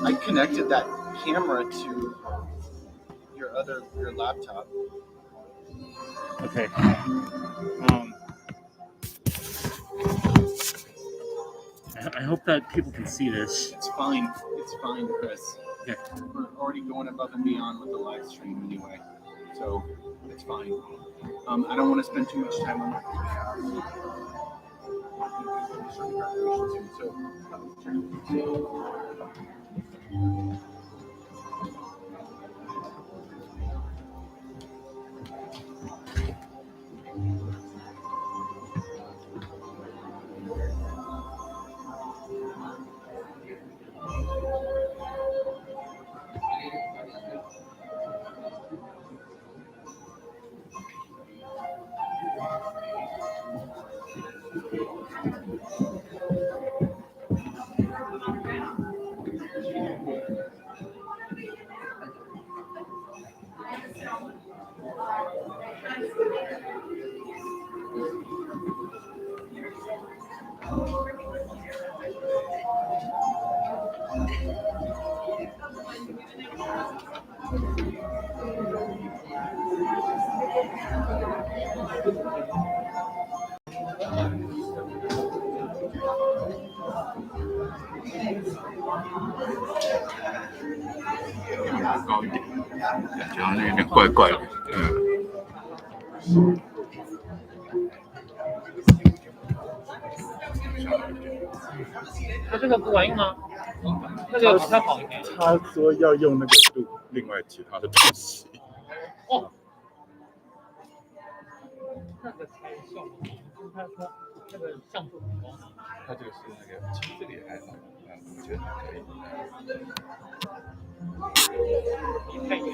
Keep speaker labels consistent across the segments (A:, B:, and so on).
A: I connected that camera to your laptop.
B: Okay. I hope that people can see this.
A: It's fine. It's fine, Chris.
B: Okay.
A: We're already going above and beyond with the live stream anyway, so it's fine. I don't want to spend too much time on that.
C: 高一点，感觉好像有点怪怪的。
B: 它这个不管用吗？那个比较好一点。
C: 他说要用那个录另外其他的东西。
B: 哦，那个才效果。他说那个像素很高。
C: 他这个是那个，其实这个也还好，我觉得还可以。
B: 离太远。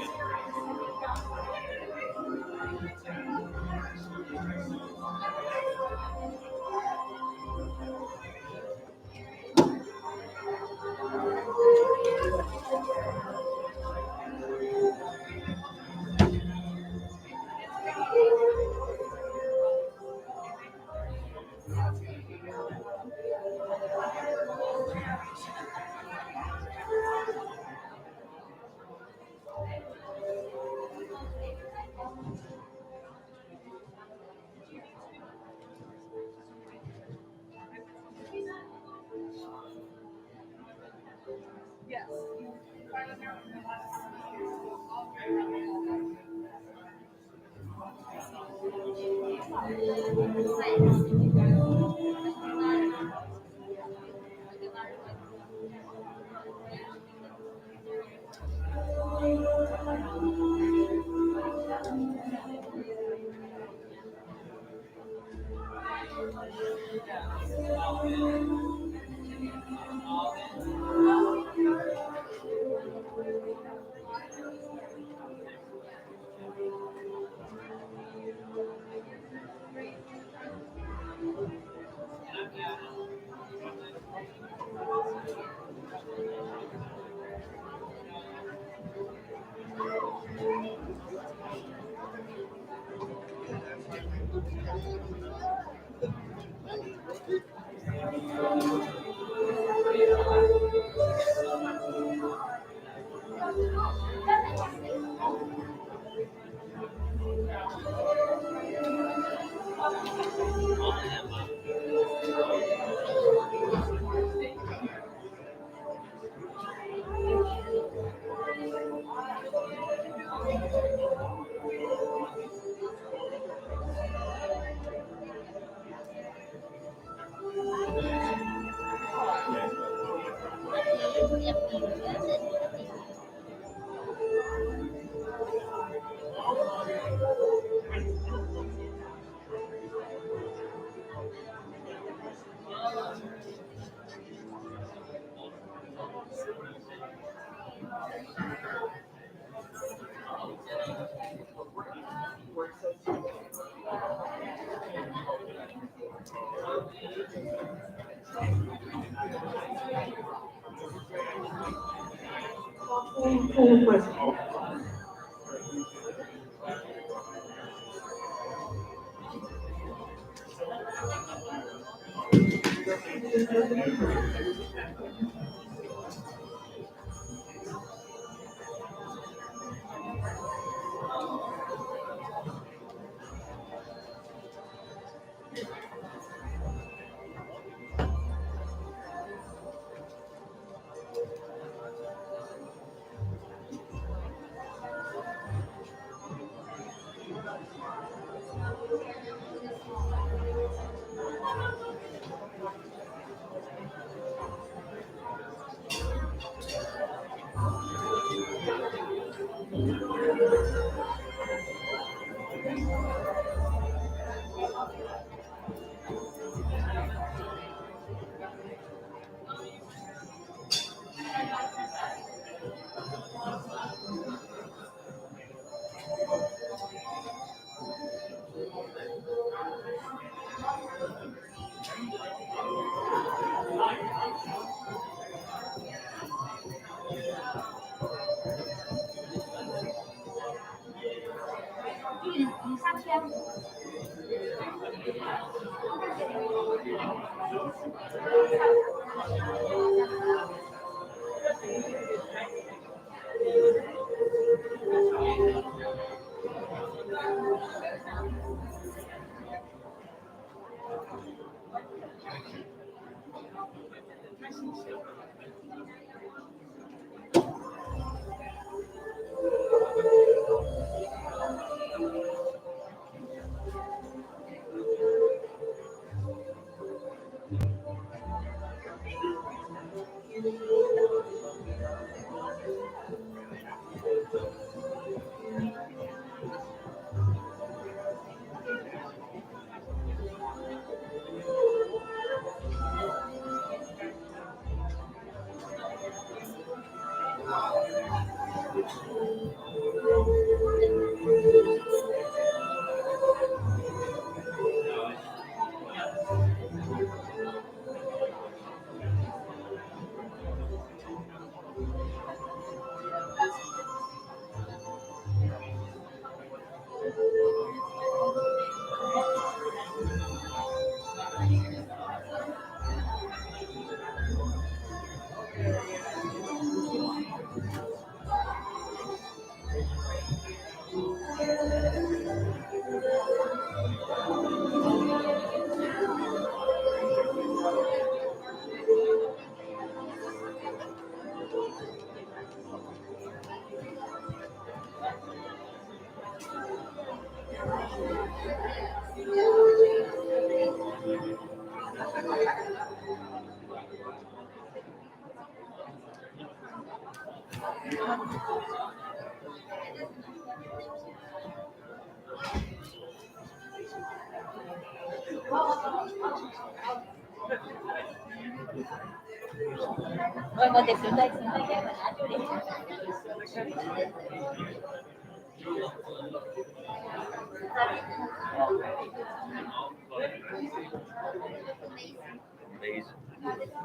D: Amazing.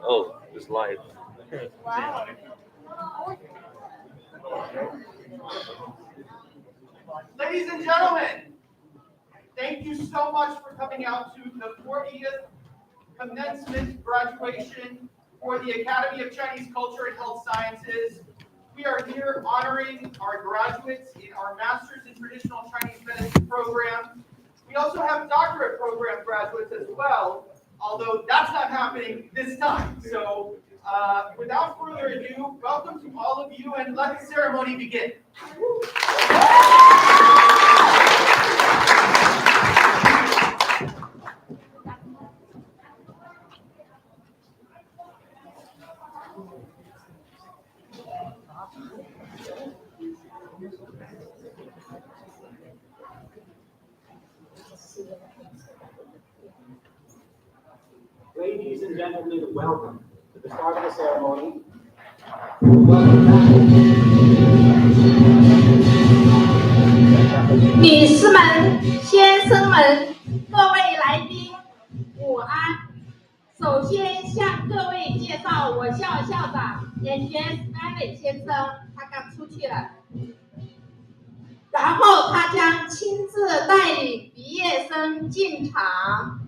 D: Oh, it's live.
E: Ladies and gentlemen, thank you so much for coming out to the 40th commencement graduation for the Academy of Chinese Culture and Health Sciences. We are here honoring our graduates in our Masters in Traditional Chinese Medicine program. We also have doctorate program graduates as well, although that's not happening this time. So without further ado, welcome to all of you, and let the ceremony begin.
F: Ladies and gentlemen, welcome to the start of the ceremony.
G: 女士们、先生们、各位来宾，午安！首先向各位介绍我校校长严学安伟先生，他刚出去了。然后他将亲自带领毕业生进场。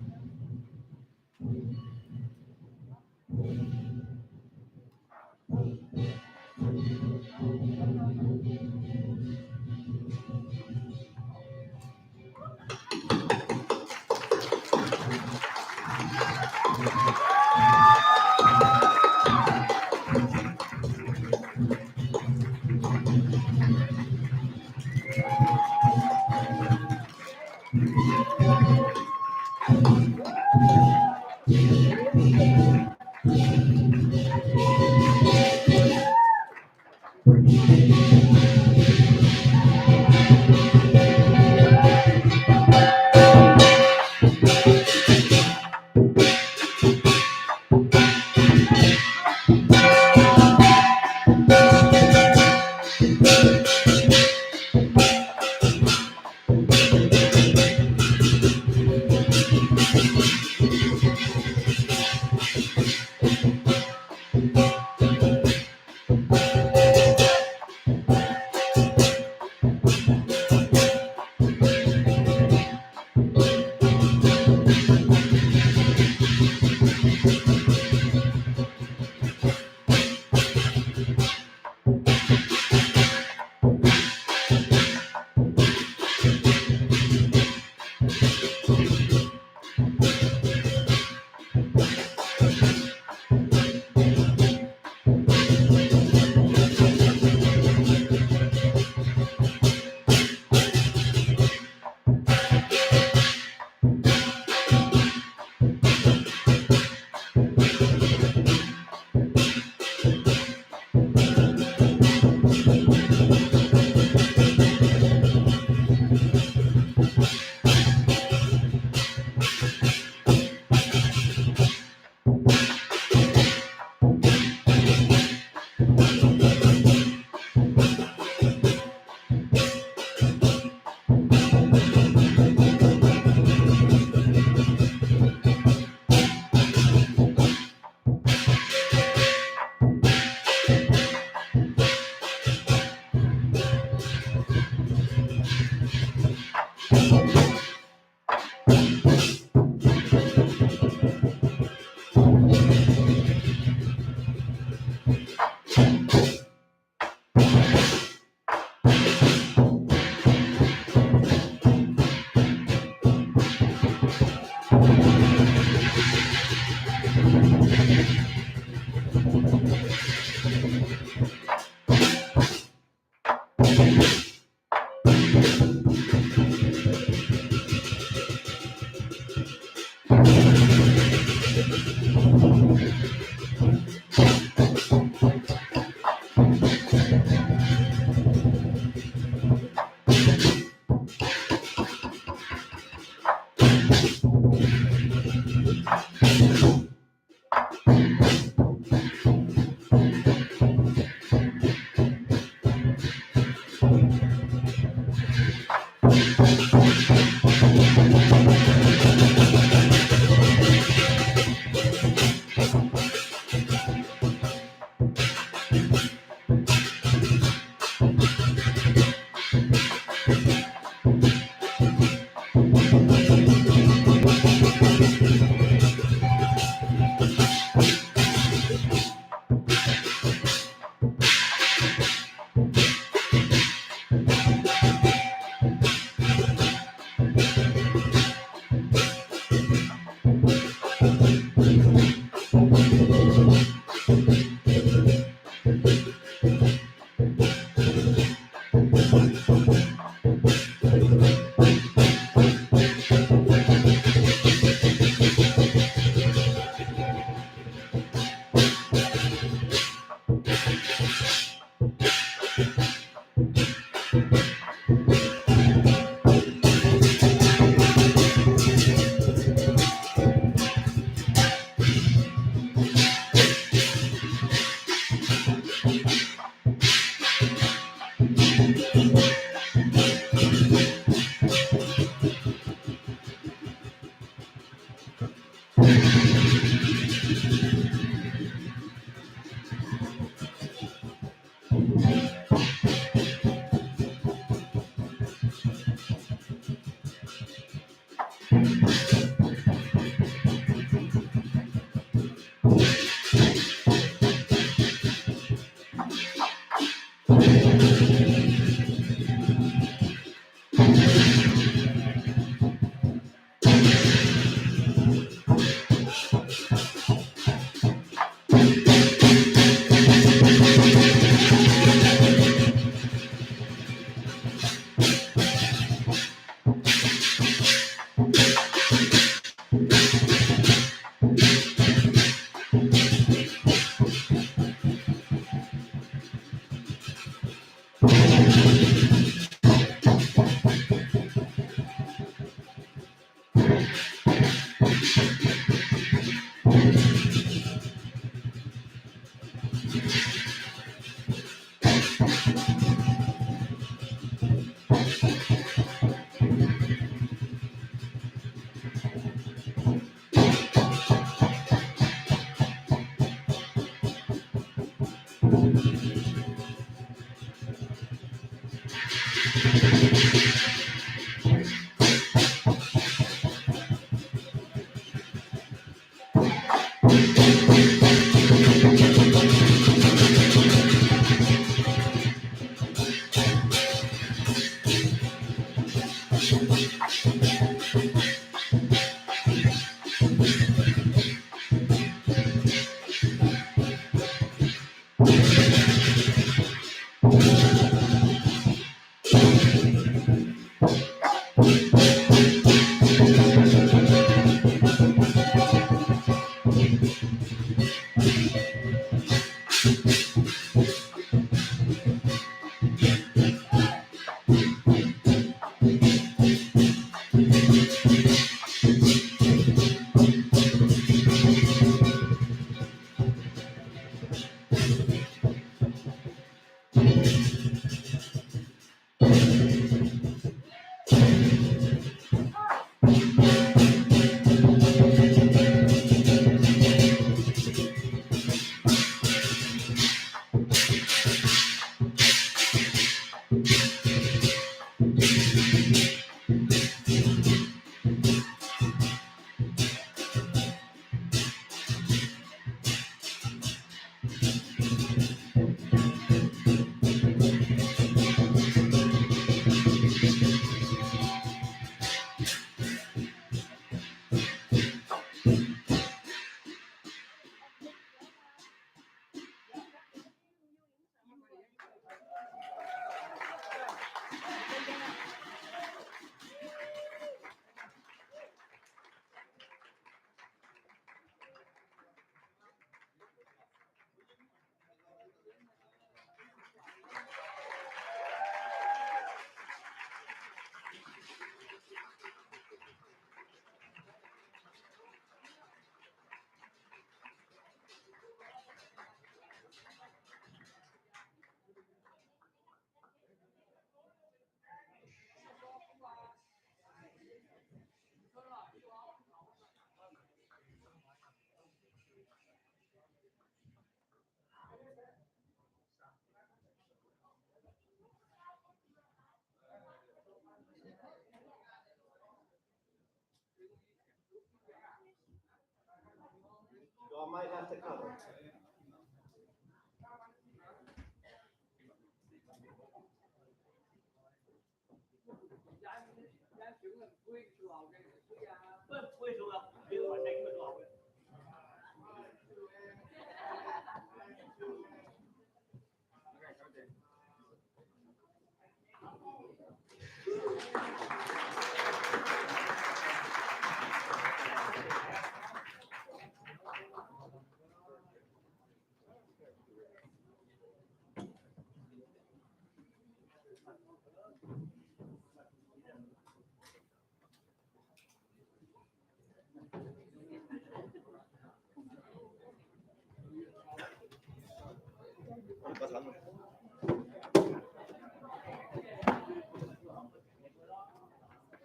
F: You all might have to cover.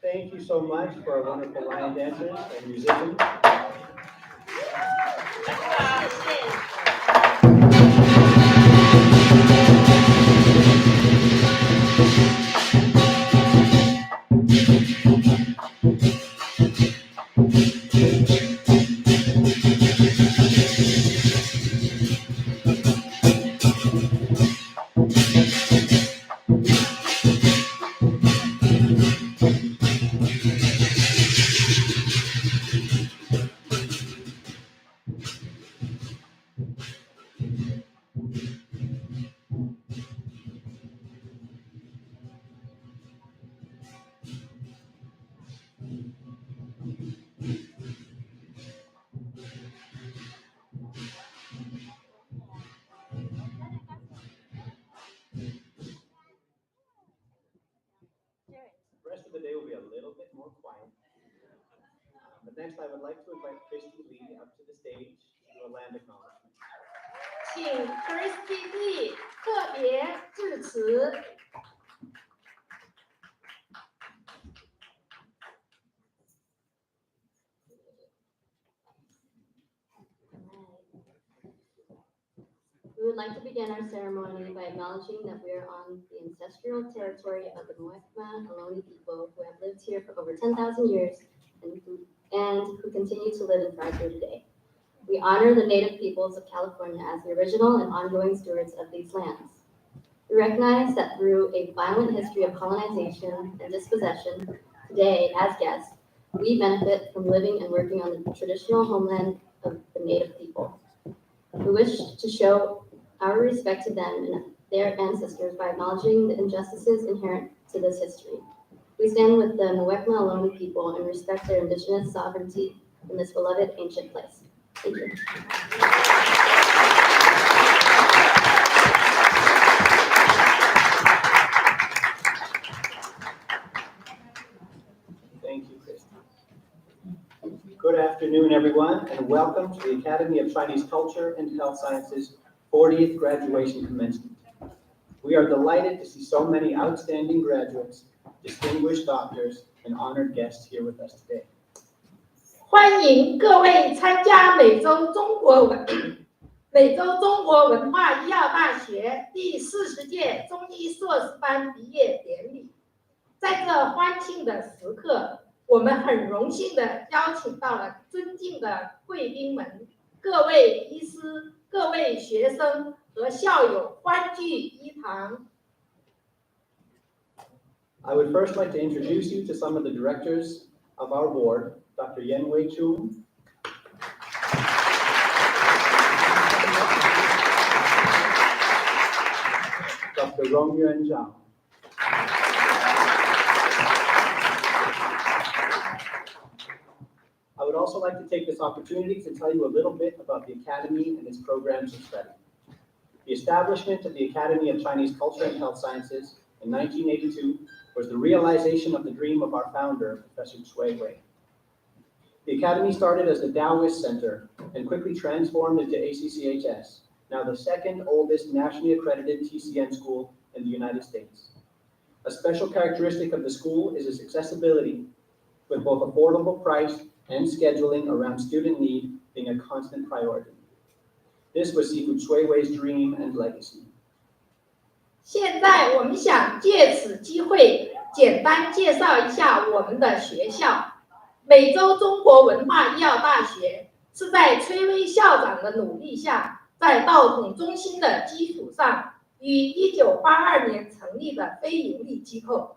F: Thank you so much for our wonderful line dancers and musicians. The rest of the day will be a little bit more quiet. But next, I would like to invite Christy Lee up to the stage to do a land acknowledgement.
G: 请 Christy Lee 特别致辞。
H: We would like to begin our ceremony by acknowledging that we are on the ancestral territory of the Muwekma Ohlone people who have lived here for over 10,000 years and who continue to live and thrive here today. We honor the native peoples of California as the original and ongoing stewards of these lands. We recognize that through a violent history of colonization and dispossession, today, as guests, we benefit from living and working on the traditional homeland of the native people. We wish to show our respect to them and their ancestors by acknowledging the injustices inherent to this history. We stand with the Muwekma Ohlone people and respect their indigenous sovereignty in this beloved ancient place. Thank you.
F: Thank you, Christy. Good afternoon, everyone, and welcome to the Academy of Chinese Culture and Health Sciences 40th graduation commencement. We are delighted to see so many outstanding graduates, distinguished doctors, and honored guests here with us today.
G: 欢迎各位参加美洲中国文化医药大学第40届中医硕士班毕业典礼。在这欢庆的时刻，我们很荣幸地邀请到了尊敬的贵宾们，各位医师、各位学生和校友欢聚一堂。
F: I would first like to introduce you to some of the directors of our board, Dr. Yen Wei Chung, Dr. Rong Yuan Zhang, I would also like to take this opportunity to tell you a little bit about the Academy and its programs of study. The establishment of the Academy of Chinese Culture and Health Sciences in 1982 was the realization of the dream of our founder, Professor Cui Wei. The Academy started as the Taoist Center and quickly transformed into ACCHS, now the second oldest nationally accredited TCM school in the United States. A special characteristic of the school is its accessibility, with both affordable price and scheduling around student need being a constant priority. This was Sifu Cui Wei's dream and legacy.
G: 现在我们想借此机会简单介绍一下我们的学校。美洲中国文化医药大学是在崔巍校长的努力下，在道统中心的基础上，于1982年成立的非营利机构。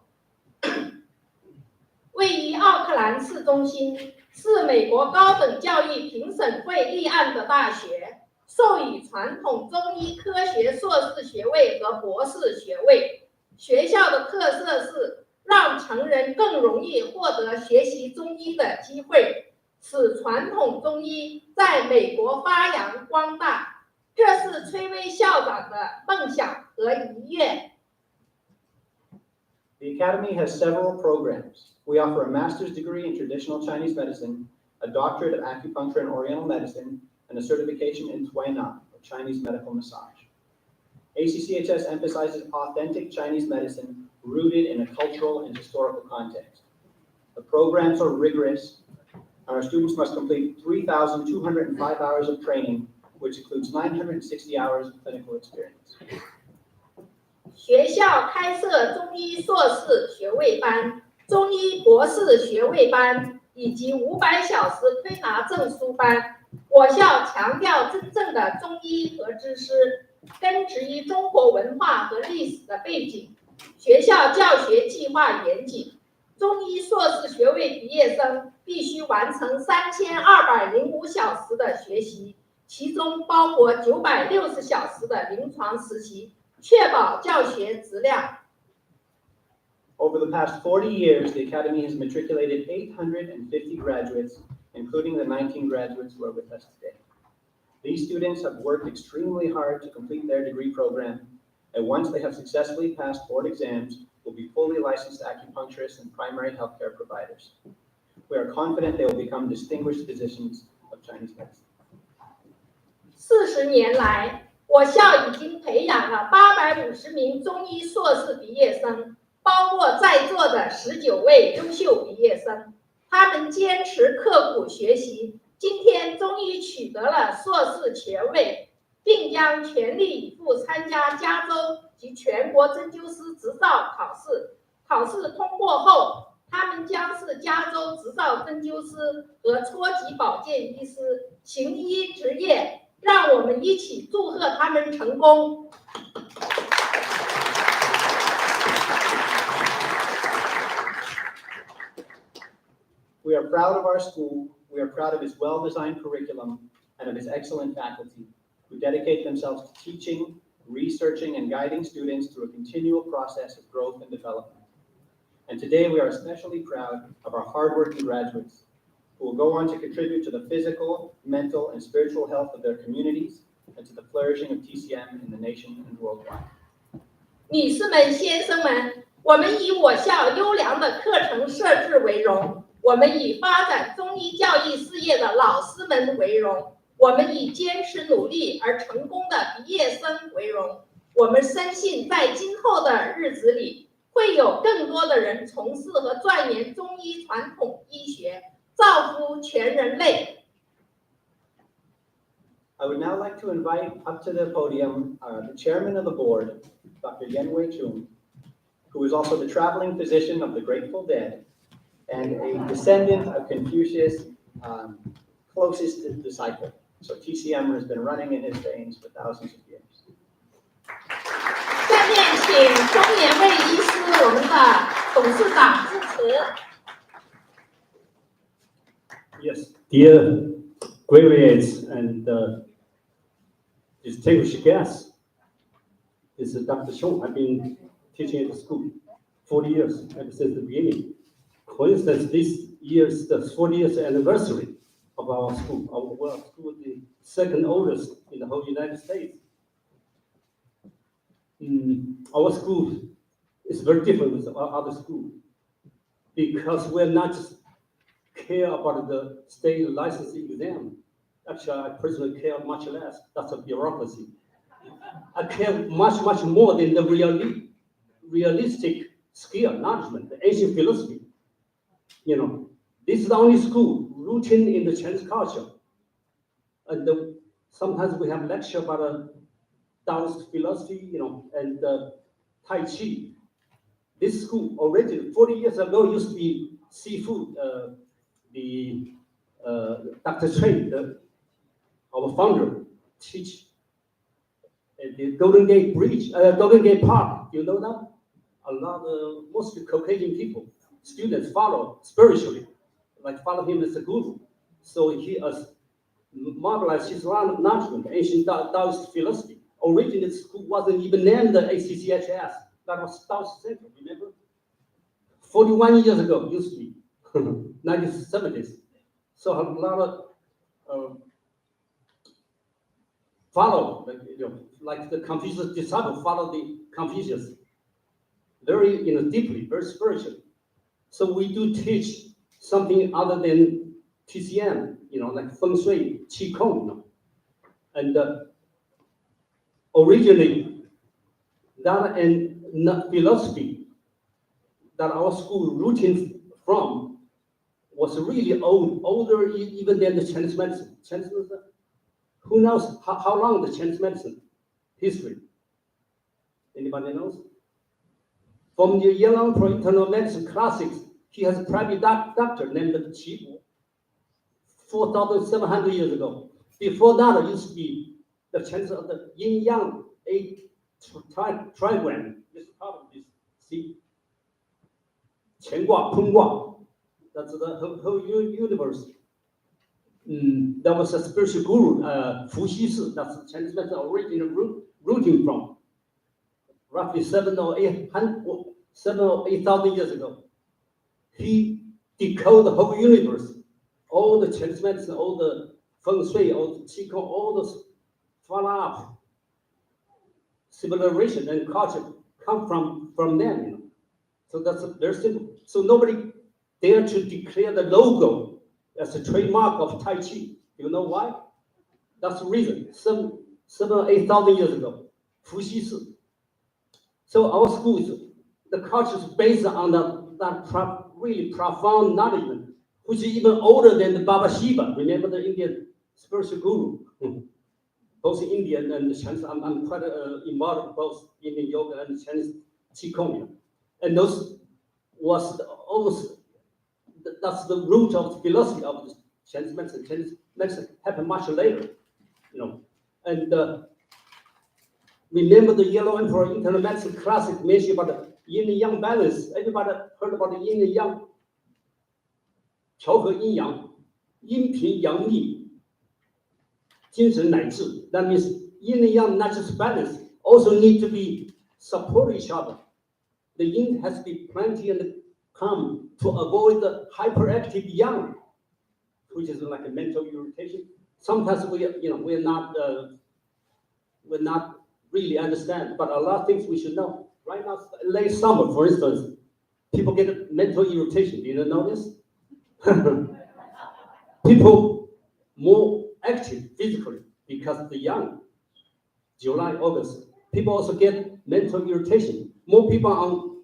G: 位于奥克兰市中心，是美国高等教育评审会立案的大学，授予传统中医科学硕士学位和博士学位。学校的特色是让成人更容易获得学习中医的机会，使传统中医在美国发扬光大。这是崔巍校长的梦想和遗愿。
F: The Academy has several programs. We offer a master's degree in traditional Chinese medicine, a doctorate of acupuncture and oriental medicine, and a certification in Tuina, or Chinese medical massage. ACCHS emphasizes authentic Chinese medicine rooted in a cultural and historical context. The programs are rigorous, Our students must complete 3,205 hours of training, which includes 960 hours of clinical experience.
G: 学校开设中医硕士学位班、中医博士学位班以及500小时推拿证书班。我校强调真正的中医和知识，根植于中国文化和历史的背景。学校教学计划严谨，中医硕士学位毕业生必须完成3205小时的学习，其中包括960小时的临床实习，确保教学质量。
F: Over the past 40 years, the Academy has matriculated 850 graduates, including the 19 graduates who are with us today. These students have worked extremely hard to complete their degree program, and once they have successfully passed board exams, will be fully licensed acupuncturists and primary healthcare providers. We are confident they will become distinguished physicians of Chinese medicine.
G: 40年来，我校已经培养了850名中医硕士毕业生，包括在座的19位优秀毕业生。他们坚持刻苦学习，今天终于取得了硕士学位，并将全力以赴参加加州及全国针灸师执照考试。考试通过后，他们将是加州执照针灸师和初级保健医师，行医执业。让我们一起祝贺他们成功。
F: We are proud of our school. We are proud of its well-designed curriculum and of its excellent faculty who dedicate themselves to teaching, researching, and guiding students through a continual process of growth and development. And today we are especially proud of our hardworking graduates who will go on to contribute to the physical, mental, and spiritual health of their communities and to the flourishing of TCM in the nation and worldwide.
G: 女士们、先生们，我们以我校优良的课程设置为荣，我们以发展中医教育事业的老师们为荣，我们以坚持努力而成功的毕业生为荣。我们深信，在今后的日子里，会有更多的人从事和钻研中医传统医学。造福全人类。
F: I would now like to invite up to the podium the chairman of the board, Dr. Yen-Wei Chung, who is also the traveling physician of the Grateful Dead and a descendant of Confucius' closest disciple. So TCM has been running in his veins for thousands of years.
G: 下面请钟延卫医师，我们的董事长致辞。
I: Yes, dear graduates and distinguished guests, this is Dr. Xiong. I've been teaching at the school 40 years, ever since the beginning. For instance, this year is the 40th anniversary of our school. Our school is the second oldest in the whole United States. Our school is very different from other schools because we're not just care about the state licensing exam. Actually, I personally care much less. That's a bureaucracy. I care much more than the realistic skill, knowledge, the ancient philosophy. You know, this is the only school rooted in the Chinese culture. And sometimes we have lecture about Taoist philosophy, you know, and Tai Chi. This school already 40 years ago used to be seafood. Dr. Chen, our founder, teach at the Golden Gate Bridge, Golden Gate Park. You know that? A lot of mostly Caucasian people, students follow spiritually, like follow him as a guru. So he has mobilized his knowledge, ancient Taoist philosophy. Originally, the school wasn't even named the ACCHS. That was Taoist Center, remember? 41 years ago, used to be. 1970s. So a lot of follow, like the Confucius disciples follow the Confucius very, deeply, very spiritually. So we do teach something other than TCM, like Feng Shui, Qi Kong, and originally that and philosophy that our school rooted from was really old, older even than the Chinese medicine. Chinese medicine, who knows how long the Chinese medicine history? Anybody knows? From the Yellow for Internal Medicine Classics, he has a private doctor named Qi, 4,700 years ago. Before that, it used to be the Chinese of the yin yang trigram. This probably see. 乾卦, 坤卦, that's the whole universe. There was a spiritual guru, Fu Xi, that's the Chinese medicine original rooting from, roughly 7 or 8,000 years ago. He decoded the whole universe, all the Chinese medicine, all the feng shui, all the qigong, all those follow up civilization and culture come from them. You know? So that's very simple. So nobody dare to declare the logo as a trademark of Tai Chi. You know why? That's the reason. 7 or 8,000 years ago, Fu Xi. So our school is, the culture is based on that really profound knowledge, which is even older than the Baba Shiva. Remember the Indian spiritual guru? Both Indian and Chinese. I'm quite involved in both Indian yoga and Chinese Qigong. And those was almost, that's the root of the philosophy of the Chinese medicine. Chinese medicine happened much later, you know. And remember the Yellow Emperor Internal Medicine Classic mentioned about the yin and yang balance. Everybody heard about the yin and yang. 调和阴阳，阴平阳逆，精神乃至. That means yin and yang not just balance, also need to be support each other. The yin has to be plenty and calm to avoid the hyperactive yang, which is like a mental irritation. Sometimes we're not really understand, but a lot of things we should know. Right now, late summer, for instance, people get mental irritation. Do you know this? People more active physically because the young, July, August. People also get mental irritation. More people on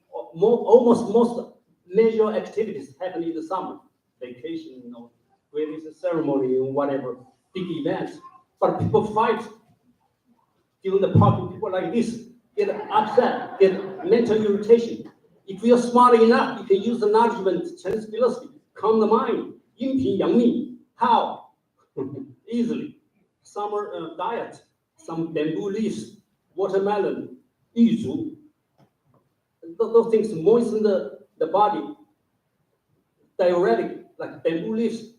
I: almost most major activities happen in the summer, vacation, graduation ceremony, whatever, big events. But people fight during the party. People like this get upset, get mental irritation. If you're smart enough, you can use the knowledge Chinese philosophy, calm the mind, yin ping yang ni. How? Easily. Summer diet, some bamboo leaves, watermelon, yuzu. Those things moisten the body. Diuretic, like bamboo leaves,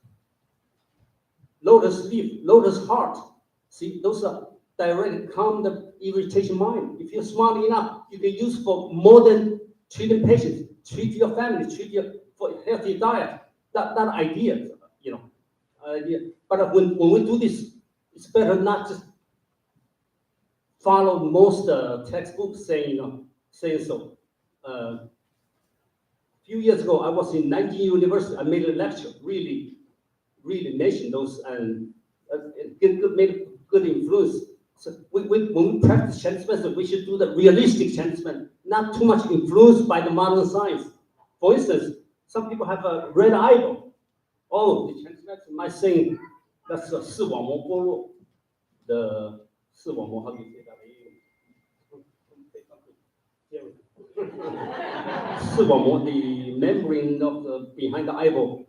I: lotus leaf, lotus heart. See, those are diuretic, calm the irritation mind. If you're smart enough, you can use for more than treating patients, treat your family, for healthy diet. That idea, idea. But when we do this, it's better not just follow most textbooks saying so. A few years ago, I was in Nanjing University. I made a lecture, really mentioned those and made good influence. So when we practice Chinese medicine, we should do the realistic Chinese medicine, not too much influenced by the modern science. For instance, some people have a red eyeball. Oh, the Chinese medicine might say that's a 视网膜剥落. The 视网膜, how do you say that? 视网膜, the membrane of behind the eyeball.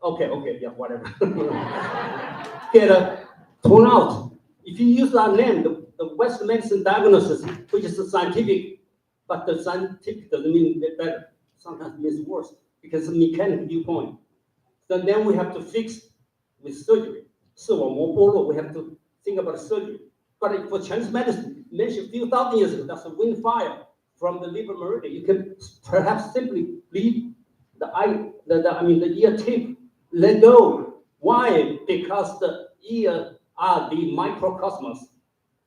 I: Okay, yeah, whatever. Get torn out. If you use that name, the Western medicine diagnosis, which is scientific, but the scientific doesn't mean better. Sometimes it means worse because of the mechanical viewpoint. So then we have to fix with surgery. 视网膜剥落, we have to think about surgery. But for Chinese medicine, mentioned a few thousand years ago, that's a wind fire from the liver meridian. You can perhaps simply leave the ear tip, let go. Why? Because the ear are the microcosmos.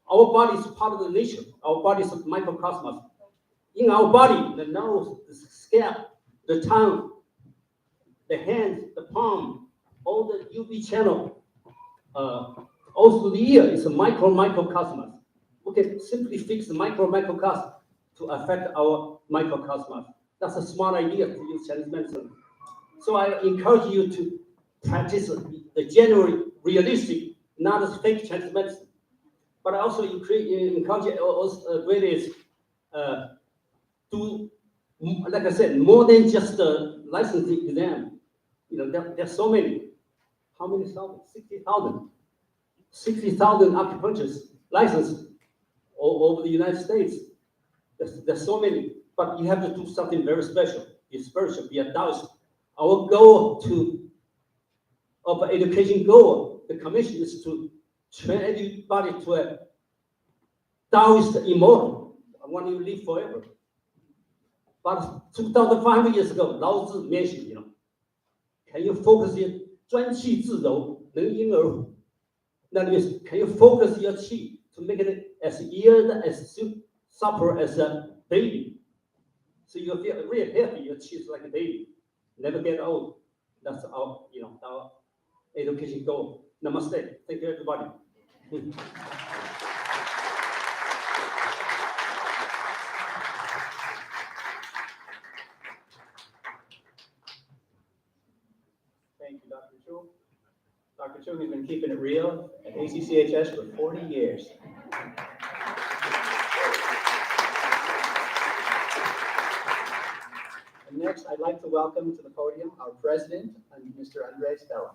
I: Our body is part of the nature. Our body is a microcosmos. In our body, the nose, the scalp, the tongue, the hands, the palm, all the UV channel, also the ear is a microcosmos. We can simply fix the microcosmos to affect our microcosmos. That's a smart idea to use Chinese medicine. So I encourage you to practice the genuine, realistic, not fake Chinese medicine. But I also encourage graders do, like I said, more than just the licensing exam. You know, there's so many. How many thousand? 60,000. 60,000 acupuncturists licensed all over the United States. There's so many, but you have to do something very special. Be spiritual, be a Taoist. Our goal of education goal, the commission is to train everybody to a Taoist immortal. I want you to live forever. But 2,500 years ago, Lao Tzu mentioned, you know, can you focus your 专气自柔，能婴儿乎? That means, can you focus your qi to make it as yield, as supple as a baby? So you feel really healthy, your qi is like a baby. Never get old. That's our, you know, our education goal. Namaste. Thank you, everybody.
F: Thank you, Dr. Chu. Dr. Chu has been keeping it real at ACCHS for 40 years. And next, I'd like to welcome to the podium our president, Mr. Andres Bella.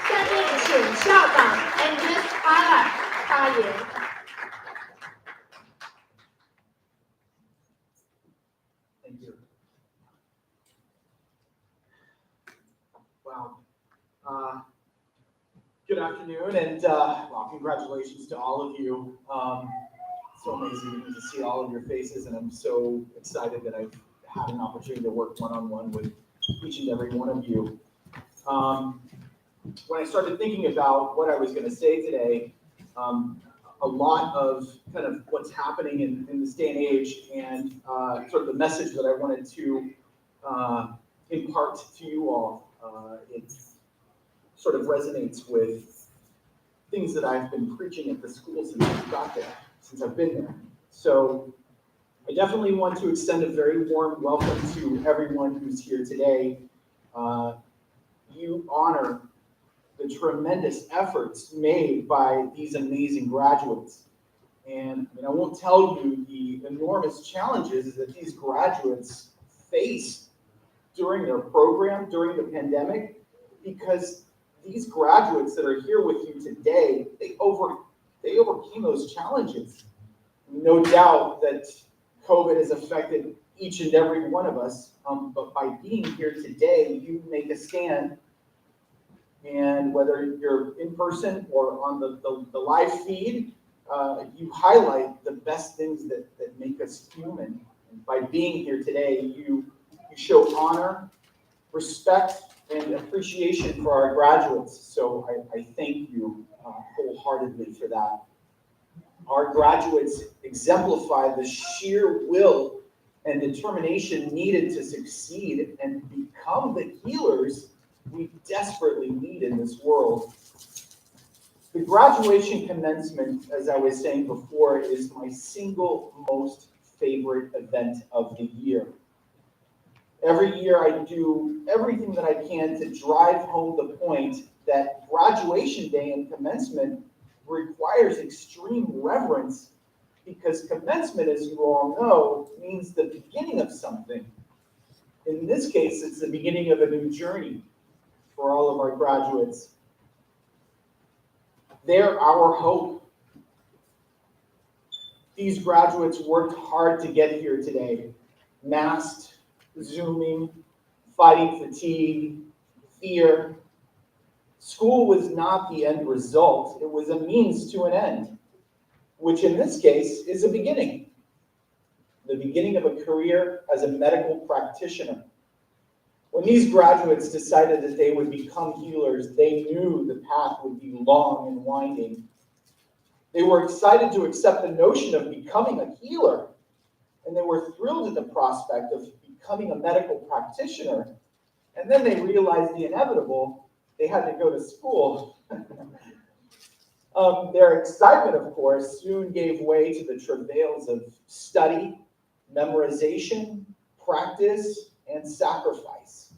G: 下面请校长 Andres Bala 发言。
E: Thank you. Wow. Good afternoon, and well, congratulations to all of you. So amazing to see all of your faces, and I'm so excited that I've had an opportunity to work one-on-one with each and every one of you. When I started thinking about what I was going to say today, a lot of kind of what's happening in this day and age, and sort of the message that I wanted to impart to you all, it sort of resonates with things that I've been preaching at the school since I got there, since I've been there. So I definitely want to extend a very warm welcome to everyone who's here today. You honor the tremendous efforts made by these amazing graduates. And I won't tell you the enormous challenges that these graduates face during their program, during the pandemic, because these graduates that are here with you today, they overcame those challenges. No doubt that COVID has affected each and every one of us, but by being here today, you make a stand. And whether you're in person or on the live feed, you highlight the best things that make us human. And by being here today, you show honor, respect, and appreciation for our graduates. So I thank you wholeheartedly for that. Our graduates exemplify the sheer will and determination needed to succeed and become the healers we desperately need in this world. The graduation commencement, as I was saying before, is my single most favorite event of the year. Every year I do everything that I can to drive home the point that graduation day and commencement requires extreme reverence, because commencement, as you all know, means the beginning of something. In this case, it's the beginning of a new journey for all of our graduates. They're our hope. These graduates worked hard to get here today, masked, Zooming, fighting fatigue, fear. School was not the end result. It was a means to an end, which in this case is a beginning. The beginning of a career as a medical practitioner. When these graduates decided that they would become healers, they knew the path would be long and winding. They were excited to accept the notion of becoming a healer, and they were thrilled at the prospect of becoming a medical practitioner. And then they realized the inevitable: they had to go to school. Their excitement, of course, soon gave way to the travails of study, memorization, practice, and sacrifice.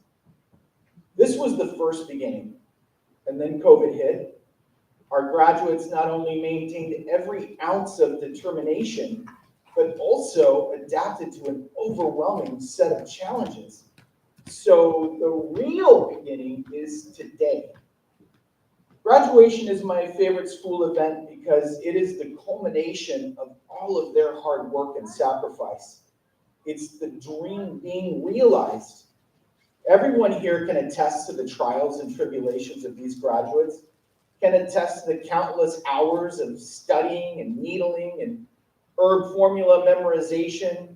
E: This was the first beginning, and then COVID hit. Our graduates not only maintained every ounce of determination, but also adapted to an overwhelming set of challenges. So the real beginning is today. Graduation is my favorite school event because it is the culmination of all of their hard work and sacrifice. It's the dream being realized. Everyone here can attest to the trials and tribulations of these graduates, can attest to the countless hours of studying and needling and herb formula memorization,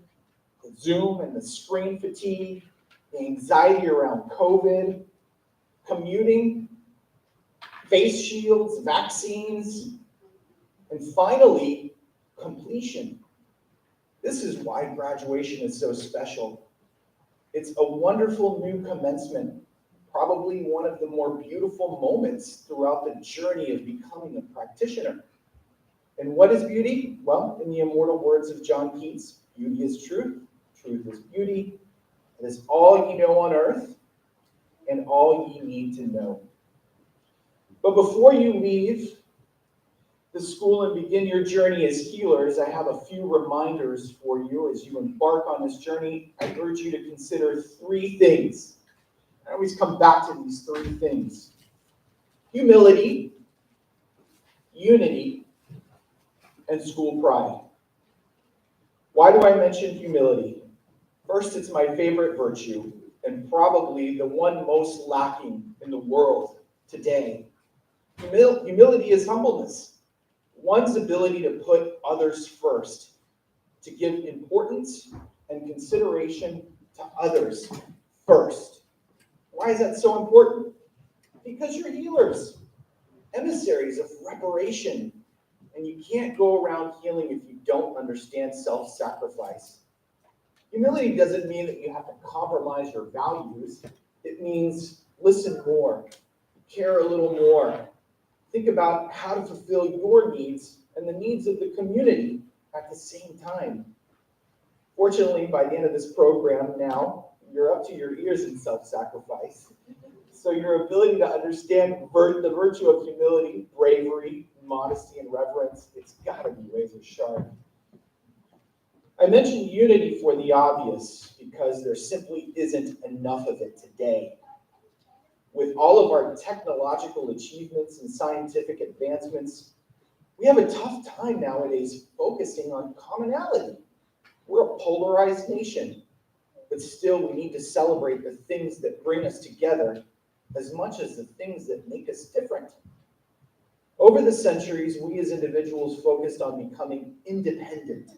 E: the Zoom and the screen fatigue, the anxiety around COVID, commuting, face shields, vaccines, and finally, completion. This is why graduation is so special. It's a wonderful new commencement, probably one of the more beautiful moments throughout the journey of becoming a practitioner. And what is beauty? Well, in the immortal words of John Keats, beauty is truth, truth is beauty. It is all ye know on earth and all ye need to know. But before you leave the school and begin your journey as healers, I have a few reminders for you as you embark on this journey. I urge you to consider three things. I always come back to these three things: humility, unity, and school pride. Why do I mention humility? First, it's my favorite virtue and probably the one most lacking in the world today. Humility is humbleness, one's ability to put others first, to give importance and consideration to others first. Why is that so important? Because you're healers, emissaries of reparation, and you can't go around healing if you don't understand self-sacrifice. Humility doesn't mean that you have to compromise your values. It means listen more, care a little more, think about how to fulfill your needs and the needs of the community at the same time. Fortunately, by the end of this program now, you're up to your ears in self-sacrifice. So your ability to understand the virtue of humility, bravery, modesty, and reverence, it's got to be razor sharp. I mentioned unity for the obvious because there simply isn't enough of it today. With all of our technological achievements and scientific advancements, we have a tough time nowadays focusing on commonality. We're a polarized nation, but still we need to celebrate the things that bring us together as much as the things that make us different. Over the centuries, we as individuals focused on becoming independent.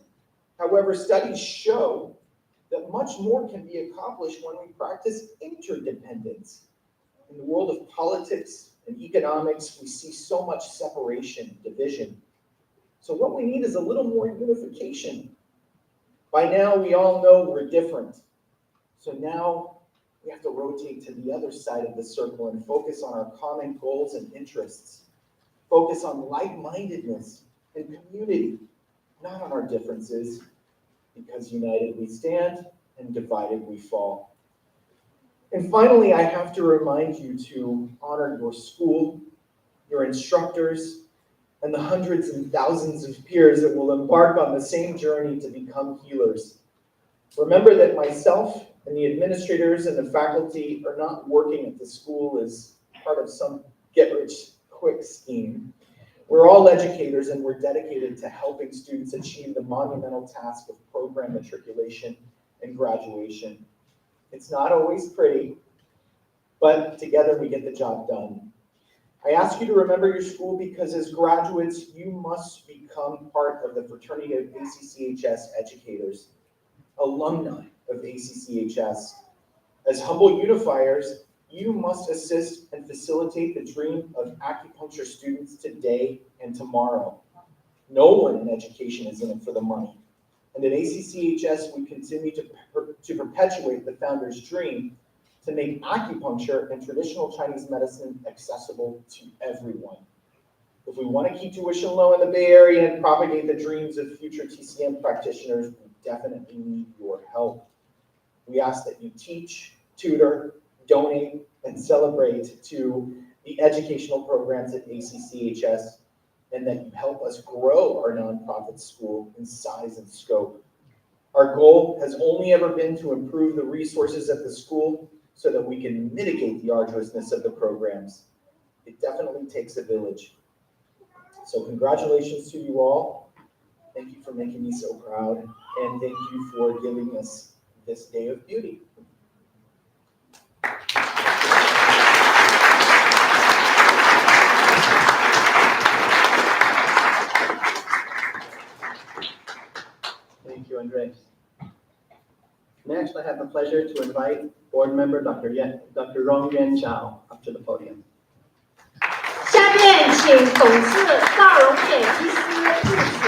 E: However, studies show that much more can be accomplished when we practice interdependence. In the world of politics and economics, we see so much separation, division. So what we need is a little more unification. By now, we all know we're different. So now we have to rotate to the other side of the circle and focus on our common goals and interests. Focus on like-mindedness and community, not on our differences, because united we stand and divided we fall. And finally, I have to remind you to honor your school, your instructors, and the hundreds and thousands of peers that will embark on the same journey to become healers. Remember that myself and the administrators and the faculty are not working at the school as part of some get-rich-quick scheme. We're all educators and we're dedicated to helping students achieve the monumental task of program matriculation and graduation. It's not always pretty, but together we get the job done. I ask you to remember your school because as graduates, you must become part of the fraternity of ACCHS educators, alumni of ACCHS. As humble unifiers, you must assist and facilitate the dream of acupuncture students today and tomorrow. No one in education is in it for the money. And at ACCHS, we continue to perpetuate the founder's dream to make acupuncture and traditional Chinese medicine accessible to everyone. If we want to keep tuition low in the Bay Area and propagate the dreams of future TCM practitioners, we definitely need your help. We ask that you teach, tutor,
J: donate and celebrate to the educational programs at ACCHS, and that you help us grow our nonprofit school in size and scope. Our goal has only ever been to improve the resources at the school so that we can mitigate the arduousness of the programs. It definitely takes a village. So congratulations to you all. Thank you for making me so proud, and thank you for giving us this day of beauty.
F: Thank you, Andres. Next, I have the pleasure to invite board member Dr. Rong Yuan Zhao up to the podium.
G: 下面请董事赵荣典医师致辞。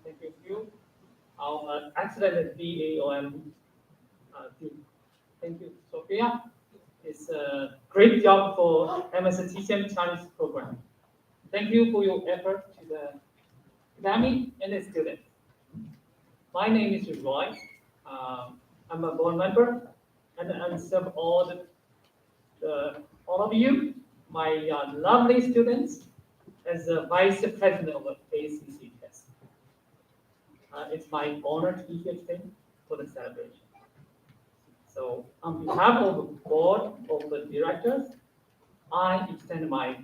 B: Thank you. Our excellent DAOM team. Thank you, Sophia. It's a great job for MSTCM Chinese program. Thank you for your effort to the academy and the students. My name is Roy. I'm a board member, and I serve all of you, my lovely students, as the vice president of ACCS. It's my honor to be here today for the celebration. So on behalf of the board of the directors, I extend my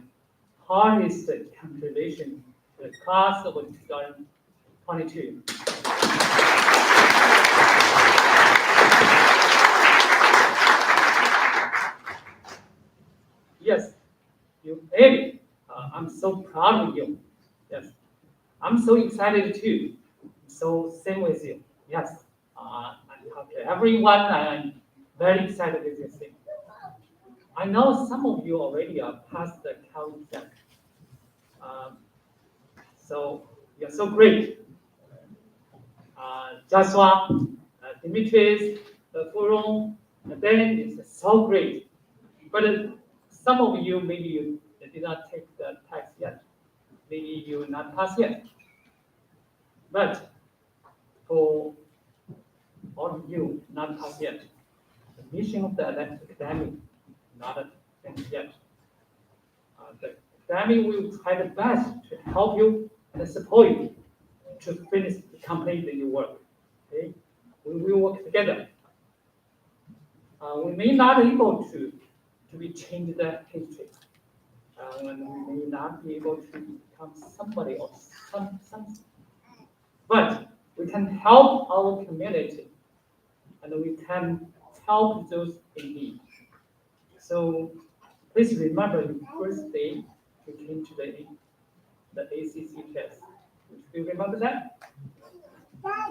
B: hardest congratulations to the class of 2022. Yes, you made it. I'm so proud of you. Yes, I'm so excited too. So same with you. Yes, I talk to everyone. I'm very excited with this thing. I know some of you already are past the count check. So you're so great. Joshua, Dimitris, Furong, Ben is so great. But some of you, maybe you did not take the test yet. Maybe you not pass yet. But for all of you not pass yet, the mission of the academy not finished yet. The academy will try the best to help you and support you to finish the complete your work. Okay, we will work together. We may not be able to change the history, and we may not be able to become somebody or something, but we can help our community, and we can help those in need. So please remember the first day you came to the ACC test. Do you remember that?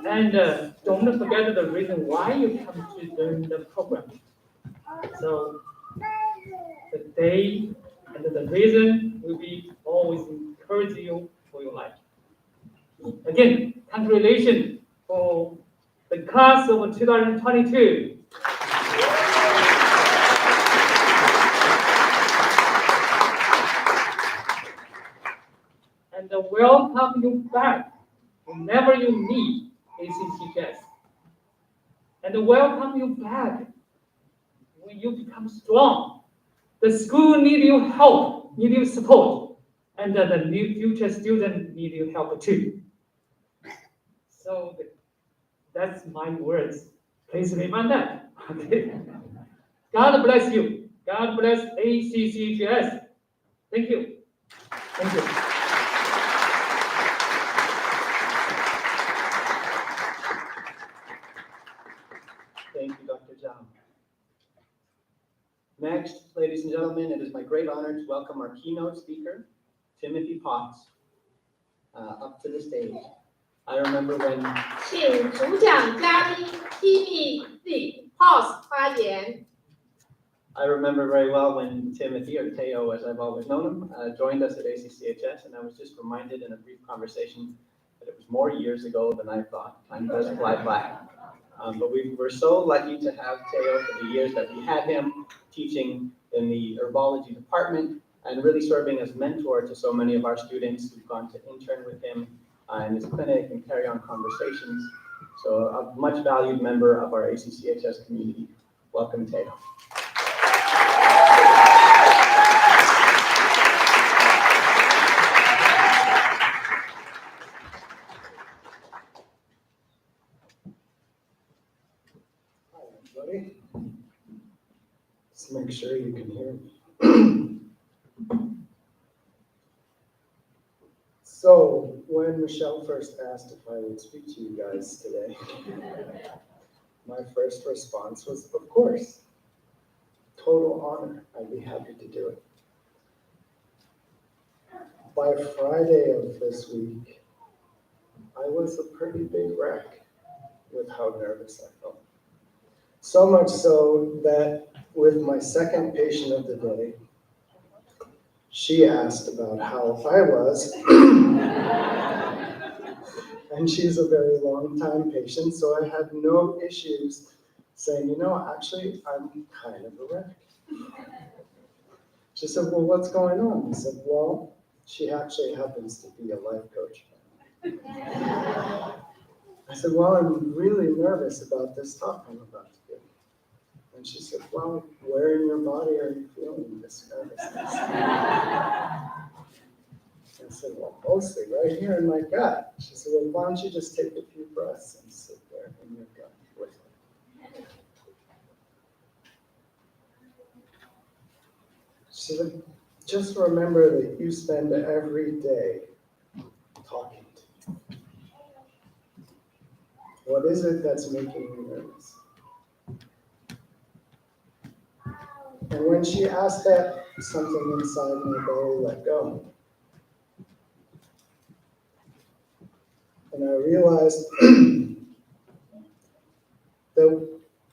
B: And don't forget the reason why you come to learn the program. So the day and the reason will be always encourage you for your life. Again, congratulations for the class of 2022. And welcome you back whenever you need ACCS. And welcome you back when you become strong. The school needs your help, needs your support, and the new future student need your help too. So that's my words. Please remember that. Okay. God bless you. God bless ACCGS. Thank you. Thank you.
F: Thank you, Dr. Zhao. Next, ladies and gentlemen, it is my great honor to welcome our keynote speaker, Timothy Potts, up to the stage. I remember when
G: 请主讲嘉宾 Timothy Potts 发言。
F: I remember very well when Timothy, or Teo as I've always known him, joined us at ACCHS, and I was just reminded in a brief conversation that it was more years ago than I thought. Time does fly by. But we were so lucky to have Teo for the years that we had him teaching in the herbology department, and really serving as mentor to so many of our students who've gone to intern with him in his clinic and carry on conversations. So a much valued member of our ACCHS community. Welcome, Teo.
K: Hi, everybody. Just make sure you can hear me. So, when Michelle first asked if I would speak to you guys today, my first response was, of course. Total honor. I'd be happy to do it. By Friday of this week, I was a pretty big wreck with how nervous I felt. So much so that with my second patient of the day, she asked about how I was. And she's a very long time patient, so I had no issues saying, you know, actually, I'm kind of a wreck. She said, well, what's going on? I said, well, she actually happens to be a life coach. I said, well, I'm really nervous about this talk I'm about to give. And she said, well, where in your body are you feeling this nervousness? I said, well, mostly right here in my gut. She said, well, why don't you just take a few breaths and sit there in your gut with it. She said, just remember that you spend every day talking to me. What is it that's making you nervous? And when she asked that, something inside my belly let go. And I realized that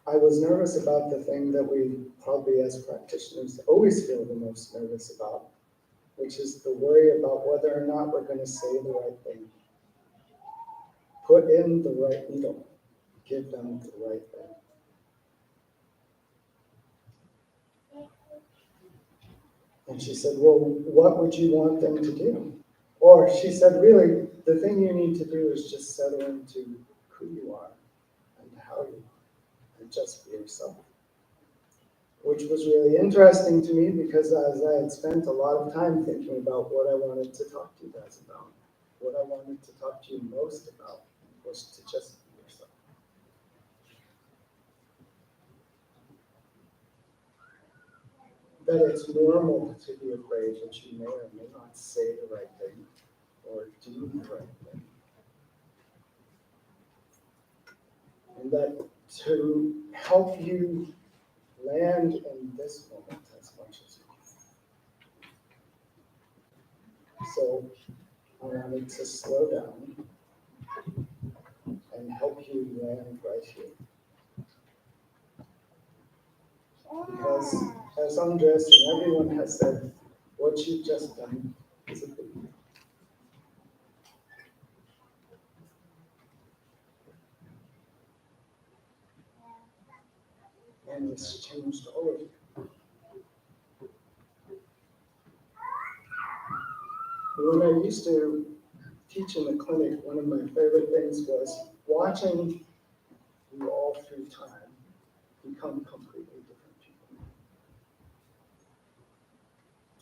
K: I was nervous about the thing that we probably as practitioners always feel the most nervous about, which is the worry about whether or not we're going to say the right thing. Put in the right needle, give them the right thing. And she said, well, what would you want them to do? Or she said, really, the thing you need to do is just settle into who you are and how you are, and just be yourself. Which was really interesting to me because as I had spent a lot of time thinking about what I wanted to talk to you guys about, what I wanted to talk to you most about was to just be yourself. That it's normal to be afraid that you may or may not say the right thing or do the right thing. And that to help you land in this moment as much as you can. So I wanted to slow down and help you land right here. Because as Andres and everyone has said, what you've just done is a big deal. And it's changed all of you. When I used to teach in the clinic, one of my favorite things was watching you all through time become completely different people.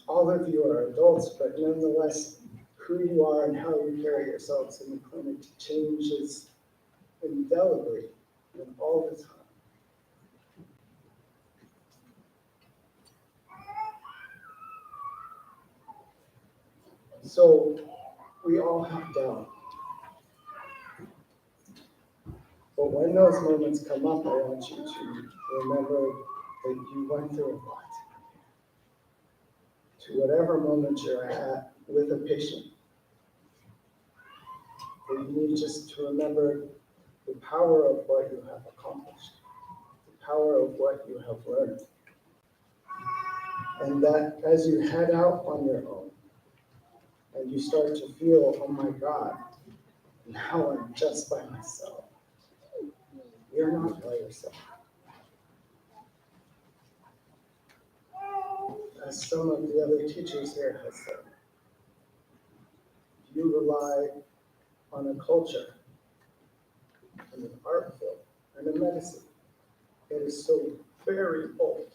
K: All of you are adults, but nonetheless, who you are and how you carry yourselves in the clinic changes indelibly and all the time. So we all have doubt. But when those moments come up, I want you to remember that you went through a lot. To whatever moment you're at with a patient, that you need just to remember the power of what you have accomplished, the power of what you have learned. And that as you head out on your own, and you start to feel, oh my God, now I'm just by myself. You're not by yourself. as some of the other teachers here have said, you rely on a culture and an art form and a medicine that is so very old.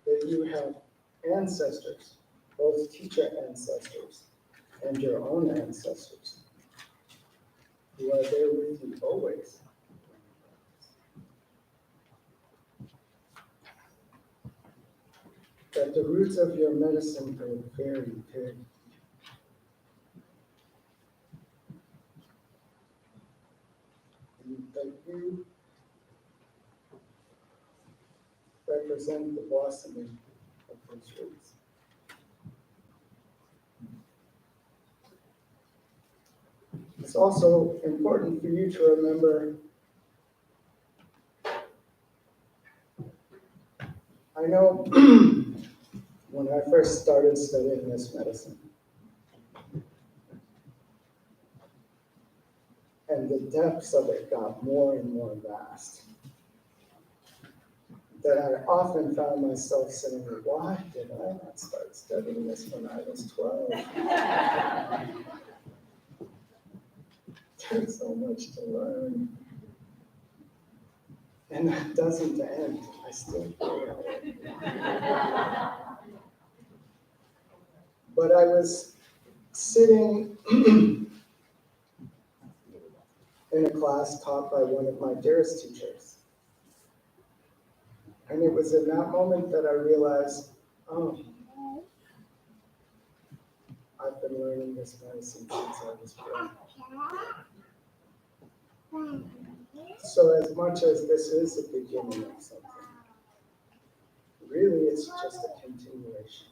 K: That you have ancestors, both teacher ancestors and your own ancestors, who are there with you always. That the roots of your medicine go very, very deep. And that you represent the blossoming of those roots. It's also important for you to remember, I know when I first started studying this medicine, and the depths of it got more and more vast, that I often found myself saying, why did I not start studying this when I was 12? There's so much to learn. And that doesn't end. I still feel it. But I was sitting in a class taught by one of my dearest teachers. And it was in that moment that I realized, oh, I've been learning this medicine since I was born. So as much as this is the beginning of something, really it's just a continuation.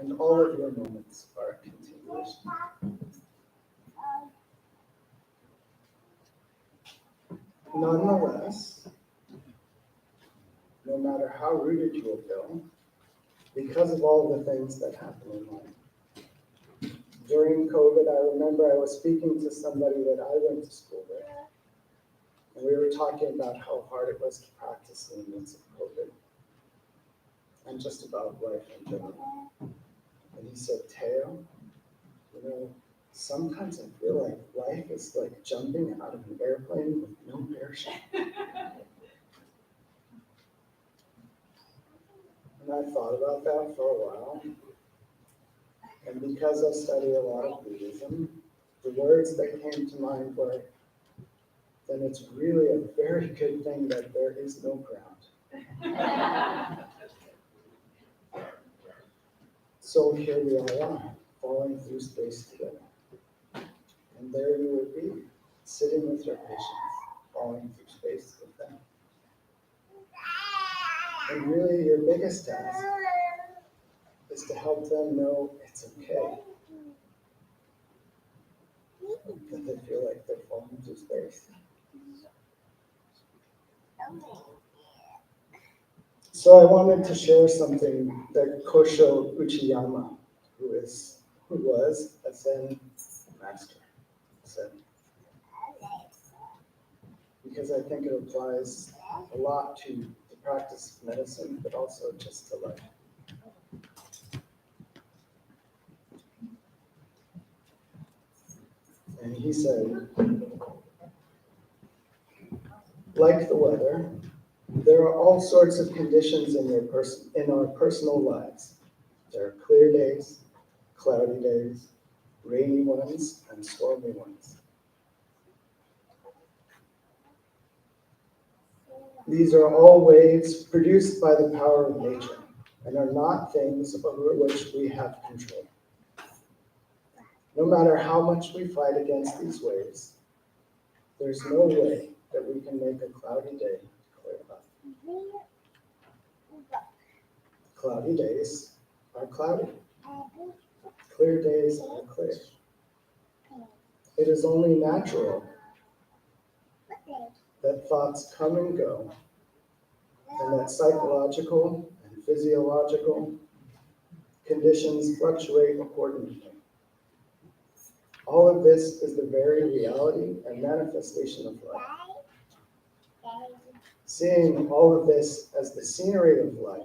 K: And all of your moments are a continuation. Nonetheless, no matter how rooted you will feel, because of all the things that happen in life. During COVID, I remember I was speaking to somebody that I went to school with, and we were talking about how hard it was to practice in the midst of COVID, and just about life in general. And he said, Teo, you know, sometimes I feel like life is like jumping out of an airplane with no parachute. And I thought about that for a while. And because I study a lot of Buddhism, the words that came to mind were, then it's really a very good thing that there is no ground. So here we all are, falling through space together. And there you would be, sitting with your patients, falling through space with them. And really your biggest task is to help them know it's okay. That they feel like they're falling through space. So I wanted to share something that Kosho Uchiyama, who was a Zen master, said. Because I think it applies a lot to the practice of medicine, but also just to life. And he said, like the weather, there are all sorts of conditions in our personal lives. There are clear days, cloudy days, rainy ones, and stormy ones. These are all waves produced by the power of nature and are not things over which we have control. No matter how much we fight against these waves, there's no way that we can make a cloudy day clear up. Cloudy days are cloudy. Clear days are clear. It is only natural that thoughts come and go, and that psychological and physiological conditions fluctuate accordingly. All of this is the very reality and manifestation of life. Seeing all of this as the scenery of life,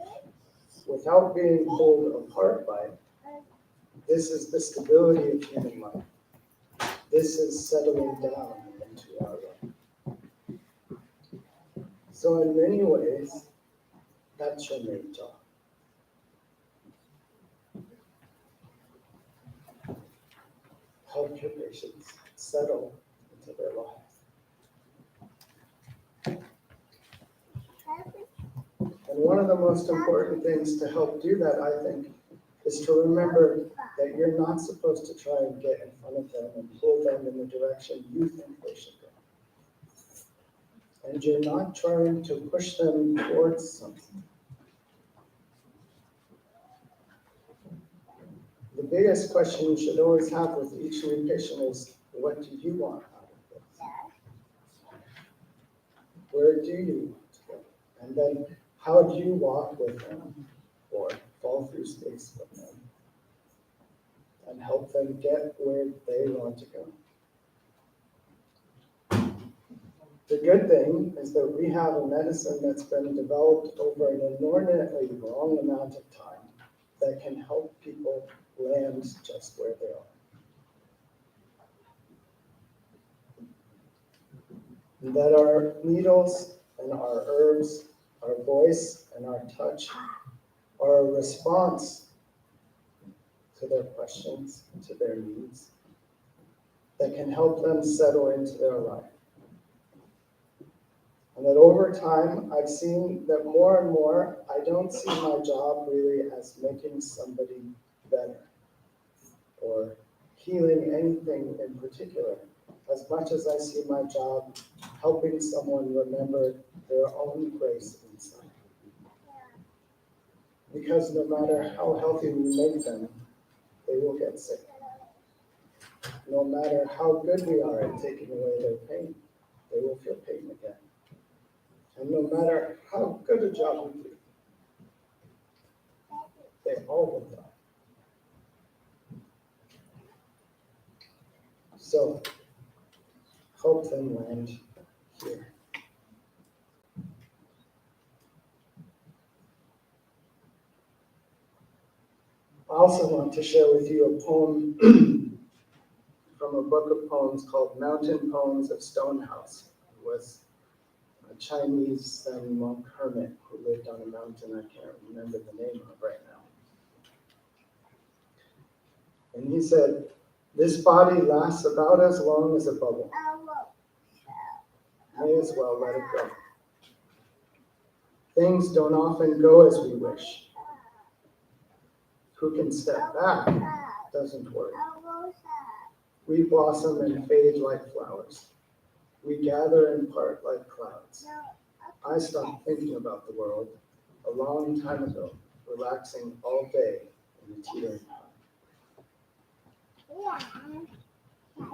K: without being pulled apart by it, this is the stability of human life. This is settling down into our life. So in many ways, that's your main job. Help your patients settle into their lives. And one of the most important things to help do that, I think, is to remember that you're not supposed to try and get in front of them and pull them in the direction you think they should go. And you're not trying to push them towards something. The biggest question you should always have with each new patient is, what do you want out of this? Where do you want to go? And then how do you walk with them or fall through space with them and help them get where they want to go? The good thing is that we have a medicine that's been developed over an inordinately long amount of time that can help people land just where they are. And that our needles and our herbs, our voice and our touch are a response to their questions, to their needs, that can help them settle into their life. And that over time, I've seen that more and more, I don't see my job really as making somebody better or healing anything in particular, as much as I see my job helping someone remember their own grace inside. Because no matter how healthy we make them, they will get sick. No matter how good we are at taking away their pain, they will feel pain again. And no matter how good a job we do, they all will die. So, help them land here. I also want to share with you a poem from a book of poems called Mountain Poems of Stonehouse. It was a Chinese Zen monk hermit who lived on a mountain I can't remember the name of right now. And he said, "This body lasts about as long as a bubble. May as well let it go. Things don't often go as we wish. Who can step back doesn't worry. We blossom and fade like flowers. We gather and part like clouds. I stopped thinking about the world a long time ago, relaxing all day in the teetering pond."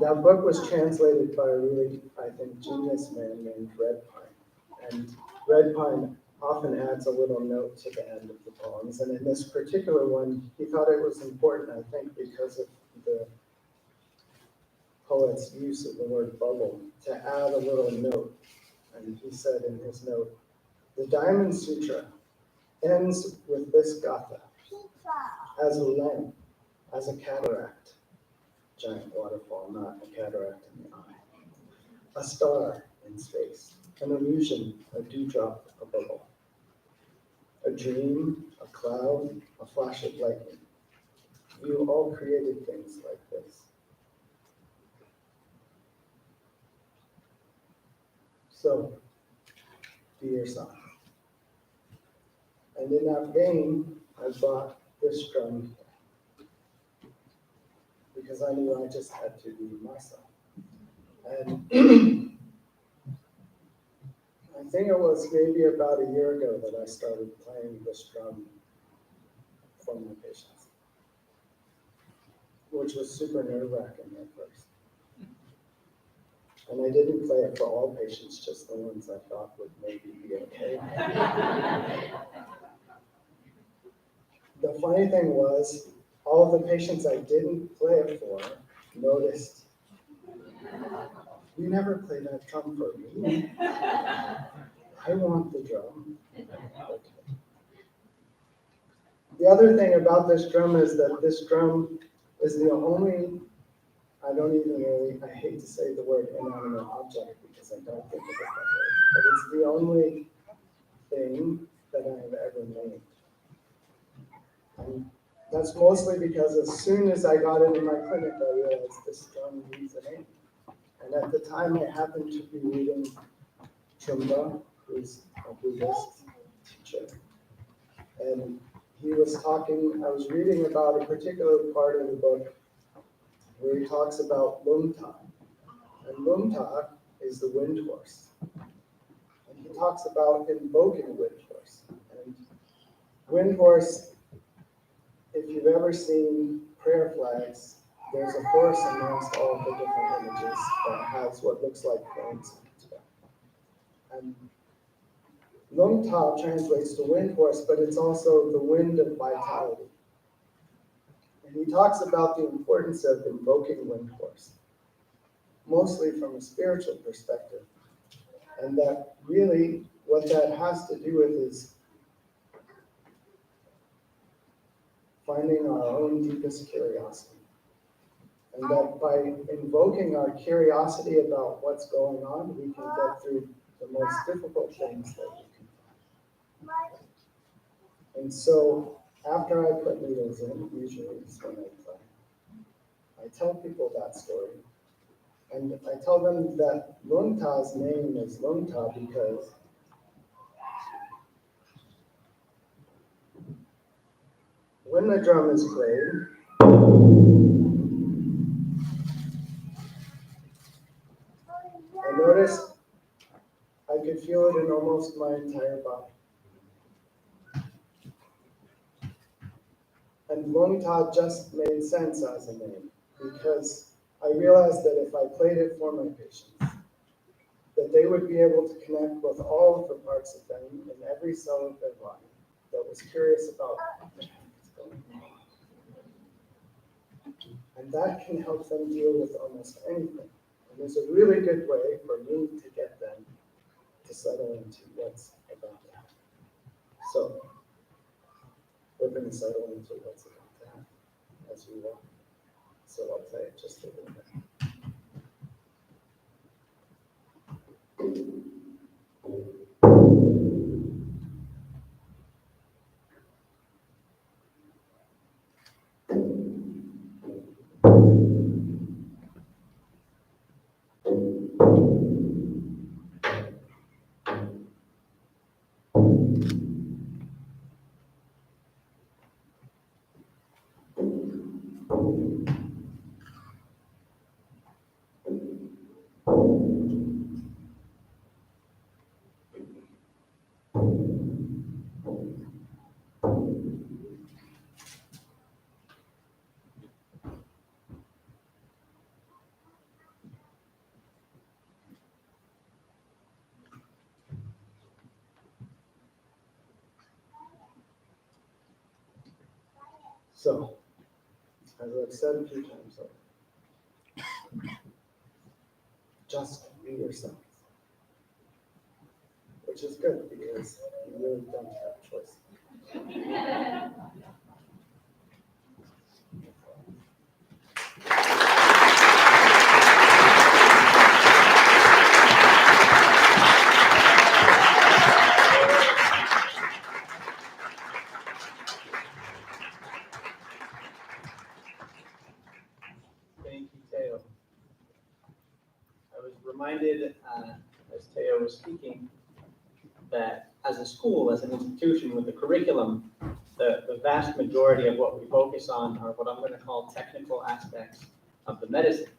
K: That book was translated by a really, I think, genius man named Red Pine. And Red Pine often adds a little note to the end of the poems. And in this particular one, he thought it was important, I think, because of the poet's use of the word bubble, to add a little note. And he said in his note, "The Diamond Sutra ends with this gatha: as a lamp, as a cataract, giant waterfall, not a cataract in the eye, a star in space, an illusion, a dewdrop, a bubble, a dream, a cloud, a flash of lightning. You all created things like this." So, be yourself. And in that vein, I brought this drum because I knew I just had to be myself. And I think it was maybe about a year ago that I started playing this drum for my patients, which was super nerve-wracking at first. And I didn't play it for all patients, just the ones I thought would maybe be okay. The funny thing was, all of the patients I didn't play it for noticed, you never play that drum for me. I want the drum. Okay. The other thing about this drum is that this drum is the only, I don't even really, I hate to say the word inanimate object because I don't think of it that way, but it's the only thing that I have ever made. And that's mostly because as soon as I got into my clinic, I realized this drum needs a name. And at the time, I happened to be reading Trungpa, who's a Buddhist teacher. And he was talking, I was reading about a particular part of the book where he talks about Lungta. And Lungta is the wind horse. And he talks about invoking wind horse. And wind horse, if you've ever seen prayer flags, there's a horse amongst all the different images that has what looks like horns. And Lungta translates to wind horse, but it's also the wind of vitality. And he talks about the importance of invoking wind horse, mostly from a spiritual perspective. And that really what that has to do with is finding our own deepest curiosity. And that by invoking our curiosity about what's going on, we can get through the most difficult things that we can find. And so after I put needles in, usually it's when I play, I tell people that story. And I tell them that Lungta's name is Lungta because when the drum is played, I noticed I could feel it in almost my entire body. And Lungta just made sense as a name because I realized that if I played it for my patients, that they would be able to connect with all of the parts of them in every cell of their body that was curious about what the heck is going on. And that can help them deal with almost anything. And there's a really good way for me to get them to settle into what's about to happen. So we're going to settle into what's about to happen as we walk. So I'll play it just a little bit. So, as I've said a few times over, just be yourself. Which is good because you really don't have a choice. Thank you, Teo. I was reminded, as Teo was speaking, that as a school, as an institution with the curriculum, the vast majority of what we focus on are what I'm going to call technical aspects of the medicine,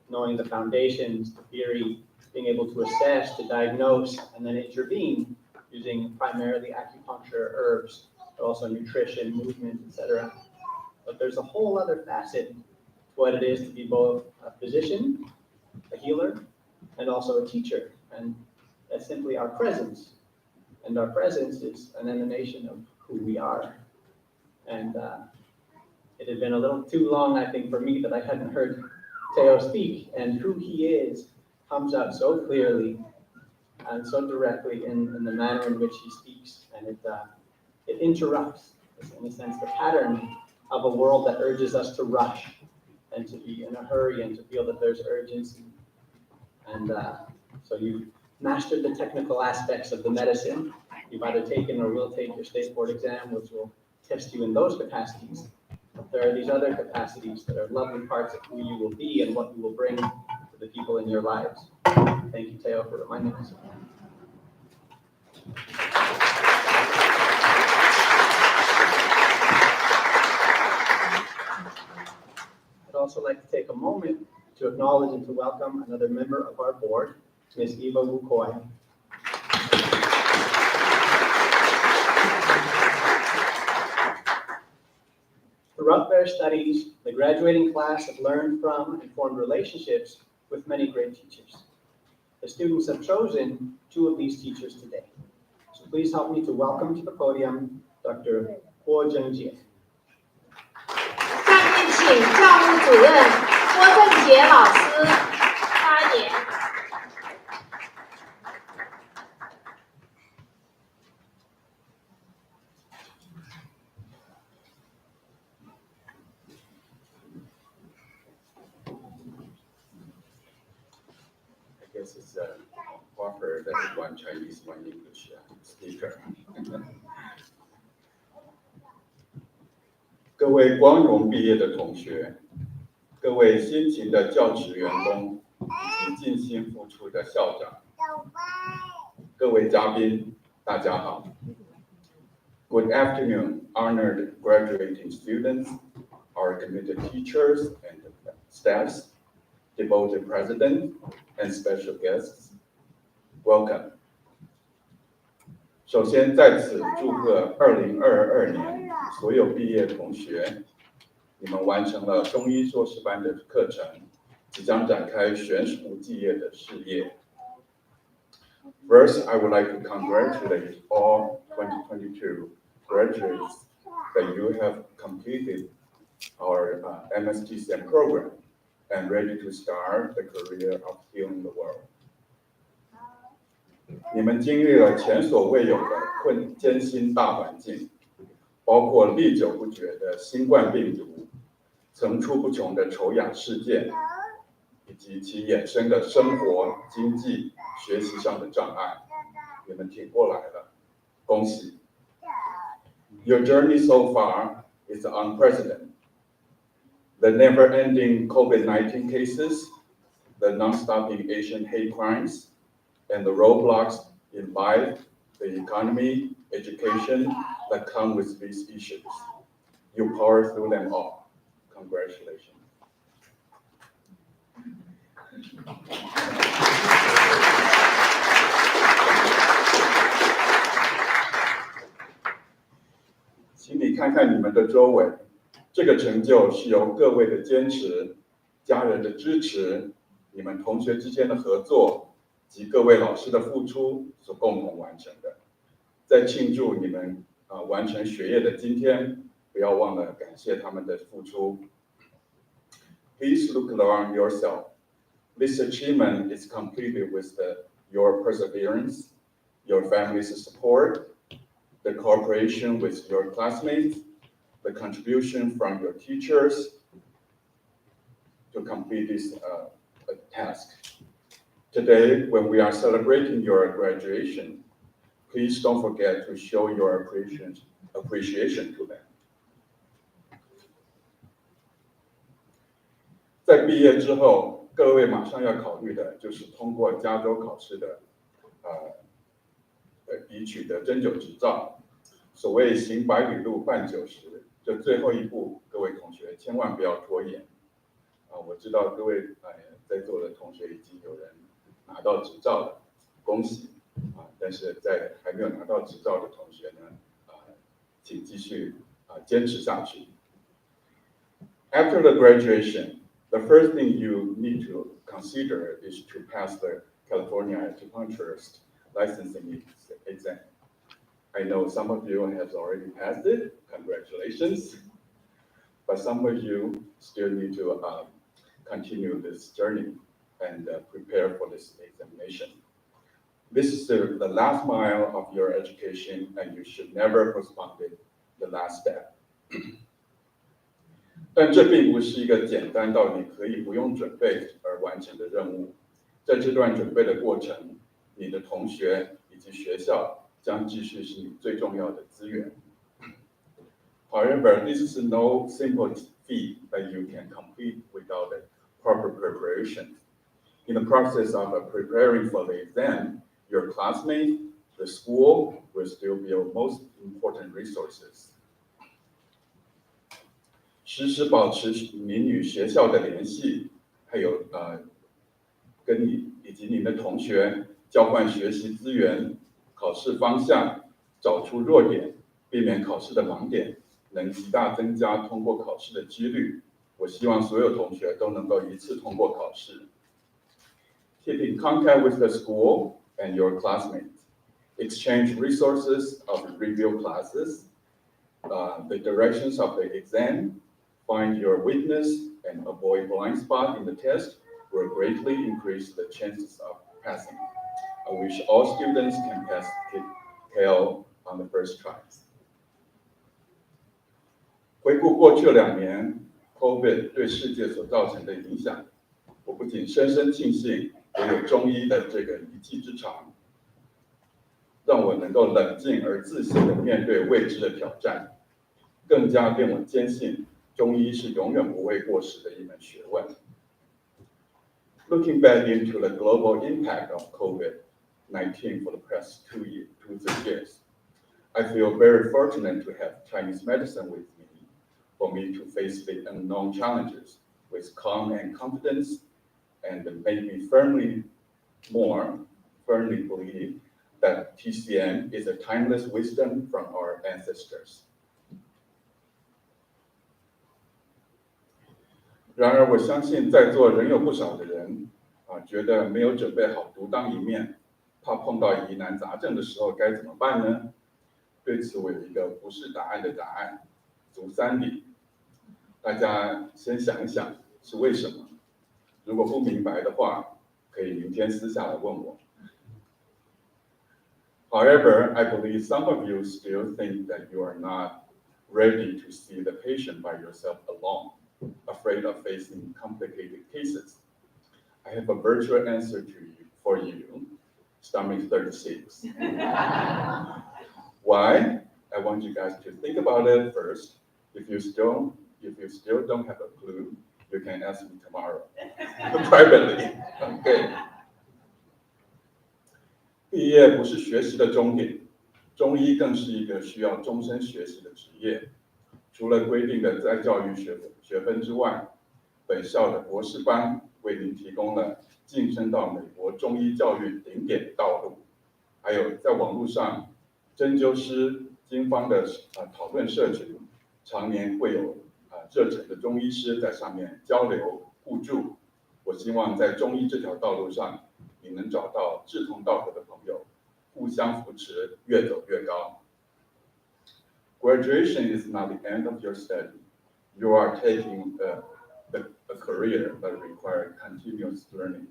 K: knowing the foundations, the theory, being able to assess, to diagnose, and then intervene using primarily acupuncture, herbs, but also nutrition, movement, etc. But there's a whole other facet to what it is to be both a physician, a healer, and also a teacher. And that's simply our presence. And our presence is an emanation of who we are. And it had been a little too long, I think, for me that I hadn't heard
F: Teo speak, and who he is comes out so clearly and so directly in the manner in which he speaks, and it interrupts, in a sense, the pattern of a world that urges us to rush and to be in a hurry and to feel that there's urgency. And so you've mastered the technical aspects of the medicine. You've either taken or will take your state board exam, which will test you in those capacities. But there are these other capacities that are lovely parts of who you will be and what you will bring to the people in your lives. Thank you, Teo, for reminding us of that. I'd also like to take a moment to acknowledge and to welcome another member of our board, Ms. Eva Wukoy. Throughout their studies, the graduating class have learned from and formed relationships with many great teachers. The students have chosen two of these teachers today. So please help me to welcome to the podium Dr. Guo Zhengjie.
G: 下面请教务主任郭正杰老师发言。
C: I guess it's offer that one Chinese, one English speaker. 各位光荣毕业的同学，各位辛勤的教职员工，以及尽心付出的校长，各位嘉宾，大家好。Good afternoon, honored graduating students, our committed teachers and staffs, devoted president, and special guests. Welcome. 首先在此祝贺2022年所有毕业同学，你们完成了中医硕士班的课程，即将展开悬壶济业的事业。First, I would like to congratulate all 2022 graduates that you have completed our MSTCM program and ready to start the career of healing the world. 你们经历了前所未有的艰辛大环境，包括历久不绝的新冠病毒、层出不穷的丑雅事件，以及其衍生的生活、经济、学习上的障碍，你们挺过来了，恭喜！ Your journey so far is unprecedented. The never-ending COVID-19 cases, the non-stopping Asian hate crimes, and the roadblocks in life, the economy, education that come with these issues. You power through them all. Congratulations. 请你看看你们的周围，这个成就是由各位的坚持、家人的支持、你们同学之间的合作及各位老师的付出所共同完成的。在庆祝你们完成学业的今天，不要忘了感谢他们的付出。Please look around yourself. This achievement is completed with your perseverance, your family's support, the cooperation with your classmates, the contribution from your teachers to complete this task. Today, when we are celebrating your graduation, please don't forget to show your appreciation to them. 在毕业之后，各位马上要考虑的就是通过加州考试的以取得针灸执照。所谓行百里路半九十，这最后一步，各位同学千万不要拖延。我知道各位在座的同学已经有人拿到执照了，恭喜！但是在还没有拿到执照的同学呢，请继续坚持下去。After the graduation, the first thing you need to consider is to pass the California acupuncturist licensing exam. I know some of you have already passed it. Congratulations. But some of you still need to continue this journey and prepare for this examination. This is the last mile of your education, and you should never postpone it, the last step. 但这并不是一个简单到你可以不用准备而完成的任务。在这段准备的过程，你的同学以及学校将继续是你最重要的资源。However, this is no simple feat that you can complete without a proper preparation. In the process of preparing for the exam, your classmates, the school will still be your most important resources. 时时保持您与学校的联系，还有跟你以及您的同学交换学习资源、考试方向，找出弱点，避免考试的盲点，能极大增加通过考试的几率。我希望所有同学都能够一次通过考试。Keep in contact with the school and your classmates. Exchange resources of review classes, the directions of the exam, find your weakness, and avoid blind spot in the test will greatly increase the chances of passing. I wish all students can pass KL on the first try. 回顾过去2年 ，COVID 对世界所造成的影响，我不仅深深庆幸我有中医的这个一技之长，让我能够冷静而自信地面对未知的挑战，更加令我坚信中医是永远不会过时的一门学问。Looking back into the global impact of COVID-19 for the past 2 to 3 years, I feel very fortunate to have Chinese medicine with me, for me to face the unknown challenges with calm and confidence, and make me more firmly believe that TCM is a timeless wisdom from our ancestors. 然而，我相信在座仍有不少的人觉得没有准备好独当一面，怕碰到疑难杂症的时候该怎么办呢？对此，我有一个不是答案的答案，足3理。大家先想一想是为什么？如果不明白的话，可以明天私下来问我。However, I believe some of you still think that you are not ready to see the patient by yourself alone, afraid of facing complicated cases. I have a virtual answer for you. Stomach 36. Why? I want you guys to think about it first. If you still don't have a clue, you can ask me tomorrow privately. Okay. 毕业不是学习的终点，中医更是一个需要终身学习的职业。除了规定的在教育学分之外，本校的博士班为您提供了晋升到美国中医教育顶点的道路，还有在网络上针灸师、经方的讨论社群，常年会有热忱的中医师在上面交流互助。我希望在中医这条道路上，你能找到志同道合的朋友，互相扶持，越走越高。Graduation is not the end of your study. You are taking a career that requires continuous learning.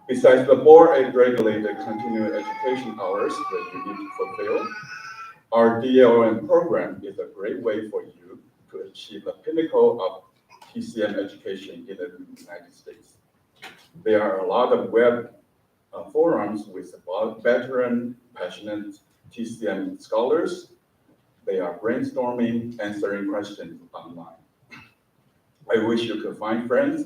C: Besides the board and regulated continuing education hours that you need to fulfill, our DLM program is a great way for you to achieve the pinnacle of TCM education in the United States. There are a lot of web forums with veteran, passionate TCM scholars. They are brainstorming, answering questions online. I wish you could find friends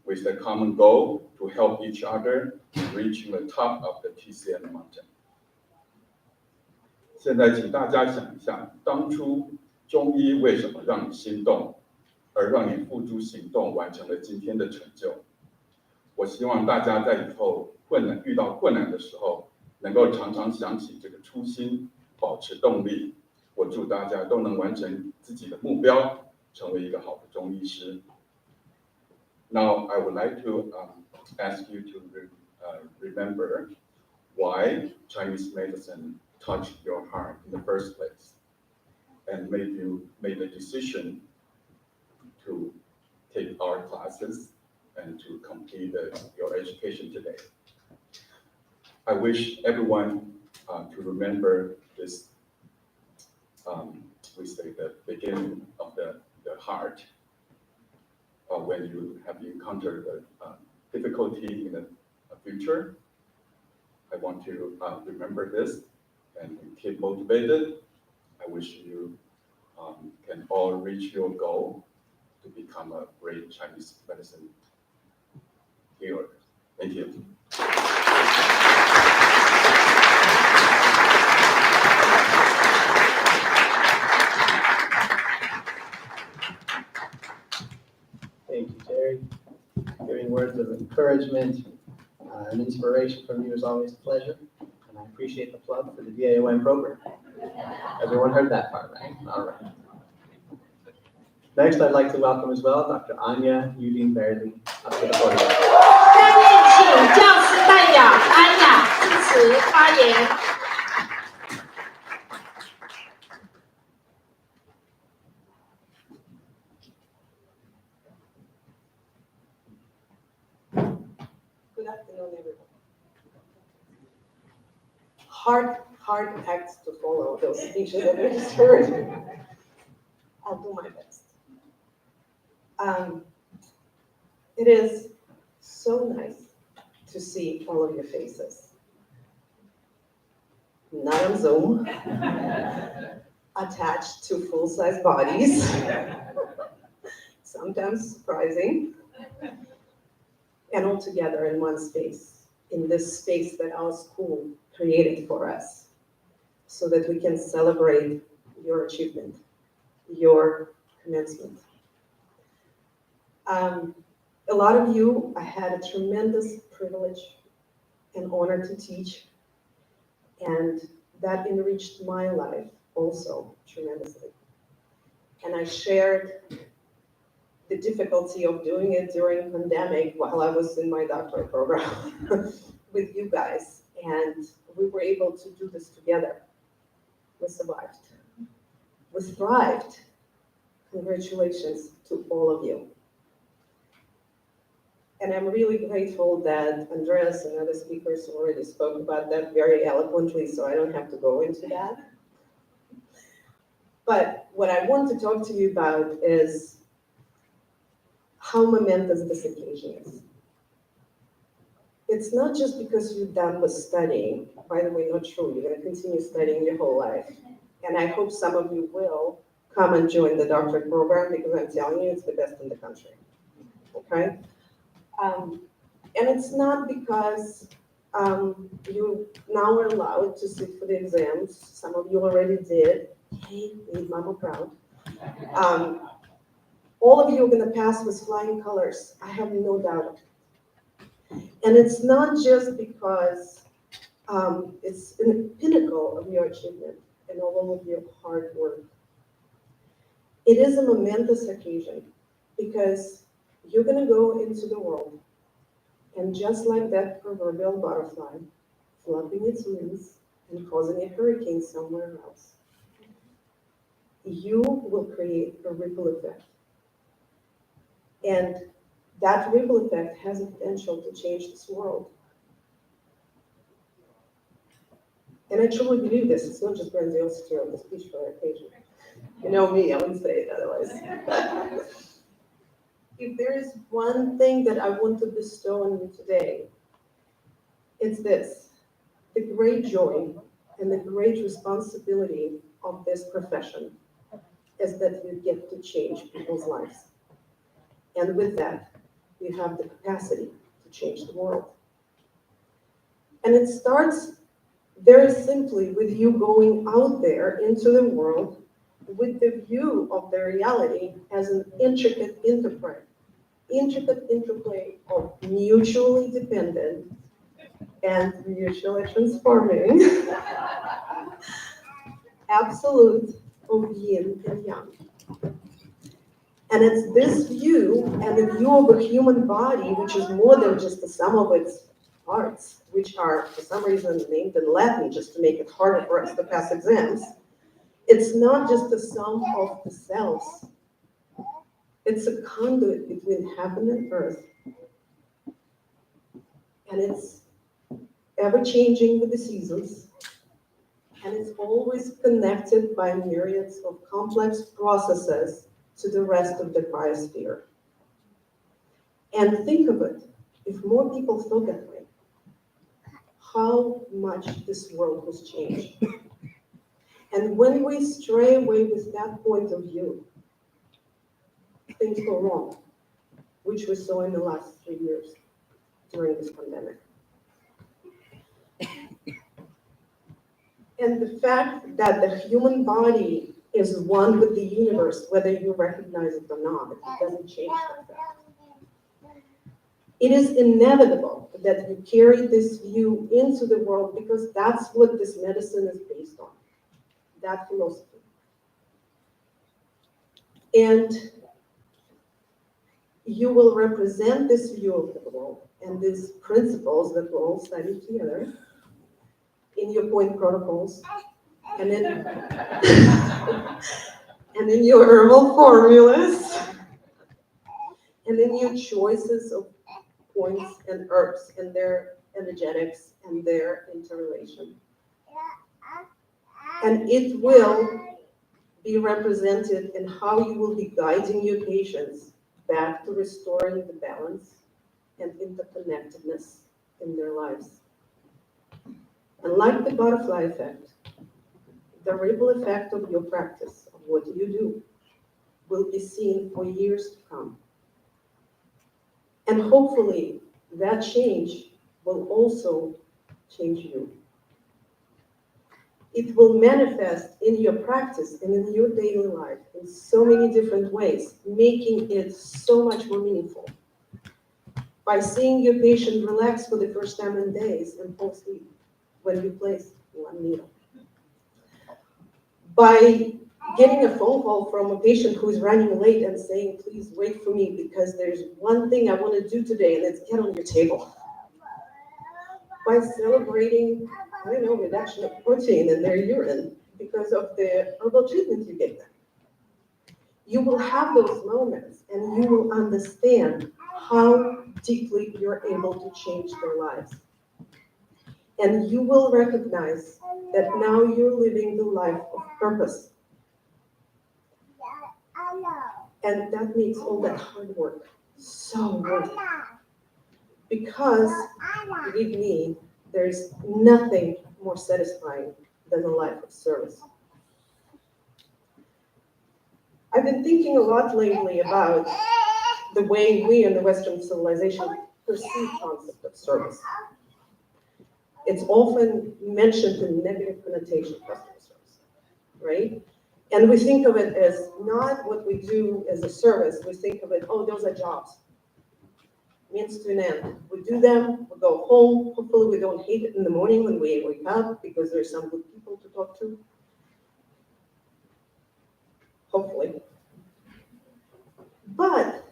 C: with a common goal to help each other reach the top of the TCM mountain. 现在请大家想一下，当初中医为什么让你心动，而让你付诸行动，完成了今天的成就。我希望大家在以后遇到困难的时候，能够常常想起这个初心，保持动力。我祝大家都能完成自己的目标，成为一个好的中医师。Now I would like to ask you to remember why Chinese medicine touched your heart in the first place, and made you make a decision to take our classes and to complete your education today. I wish everyone to remember this, we say the beginning of the heart when you have encountered difficulty in the future. I want to remember this and keep motivated. I wish you can all reach your goal to become a great Chinese medicine healer. Thank you.
F: Thank you, Terry. Hearing words of encouragement and inspiration from you is always a pleasure. And I appreciate the plug for the DAOM program. Everyone heard that part, right? All right. Next, I'd like to welcome as well Dr. Anya Yudin Bailey up to the podium.
G: 下面请教师代表安雅致辞发言。
L: Good afternoon, everyone. Hard acts to follow those speeches that we just heard. I'll do my best. It is so nice to see all of your faces. Not on Zoom, attached to full-size bodies, sometimes surprising, and all together in one space, in this space that our school created for us, so that we can celebrate your achievement, your commencement. A lot of you, I had a tremendous privilege and honor to teach, and that enriched my life also tremendously. And I shared the difficulty of doing it during pandemic while I was in my doctorate program with you guys, and we were able to do this together. We survived. We thrived. Congratulations to all of you. And I'm really grateful that Andreas and other speakers already spoke about that very eloquently, so I don't have to go into that. But what I want to talk to you about is how momentous this occasion is. It's not just because you're done with studying. By the way, not true. You're going to continue studying your whole life. And I hope some of you will come and join the doctorate program, because I'm telling you, it's the best in the country. Okay? And it's not because you now are allowed to sit for the exams. Some of you already did. Hey, made mama proud. All of you are going to pass with flying colors. I have no doubt of it. And it's not just because it's in the pinnacle of your achievement and all of your hard work. It is a momentous occasion because you're going to go into the world, and just like that proverbial butterfly flapping its wings and causing a hurricane somewhere else, you will create a ripple effect. And that ripple effect has the potential to change this world. And I truly believe this. It's not just grandiosity on the speech for occasion. You know me, I wouldn't say it otherwise. If there is one thing that I want to bestow on you today, it's this: the great joy and the great responsibility of this profession is that you get to change people's lives. And with that, you have the capacity to change the world. And it starts very simply with you going out there into the world with the view of the reality as an intricate interplay of mutually dependent and mutually transforming absolute of yin and yang. And it's this view and the view of a human body, which is more than just the sum of its parts, which are for some reason named in Latin just to make it harder for us to pass exams. It's not just the sum of the cells. It's a conduit between heaven and earth. And it's ever changing with the seasons. And it's always connected by myriads of complex processes to the rest of the biosphere. And think of it, if more people thought that way, how much this world has changed. And when we stray away with that point of view, things go wrong, which we saw in the last 3 years during this pandemic. And the fact that the human body is one with the universe, whether you recognize it or not, it doesn't change that fact. It is inevitable that you carry this view into the world because that's what this medicine is based on, that philosophy. And you will represent this view of the world and these principles that we all study together in your point protocols and in your herbal formulas and in your choices of points and herbs and their energetics and their interrelation. And it will be represented in how you will be guiding your patients back to restoring the balance and interconnectedness in their lives. And like the butterfly effect, the ripple effect of your practice, of what you do, will be seen for years to come. And hopefully that change will also change you. It will manifest in your practice and in your daily life in so many different ways, making it so much more meaningful. By seeing your patient relax for the first time in days and fall asleep when you place one needle. By getting a phone call from a patient who is running late and saying, please wait for me because there's one thing I want to do today and it's get on your table. By celebrating, I don't know, reduction of protein in their urine because of the herbal treatment you gave them. You will have those moments and you will understand how deeply you're able to change their lives. And you will recognize that now you're living the life of purpose. And that makes all that hard work so worth it. Because, believe me, there's nothing more satisfying than a life of service. I've been thinking a lot lately about the way we in the Western civilization perceive the concept of service. It's often mentioned in negative connotation, customer service, right? And we think of it as not what we do as a service. We think of it, oh, those are jobs. Means to an end. We do them, we go home. Hopefully we don't hate it in the morning when we wake up because there's some good people to talk to. Hopefully. But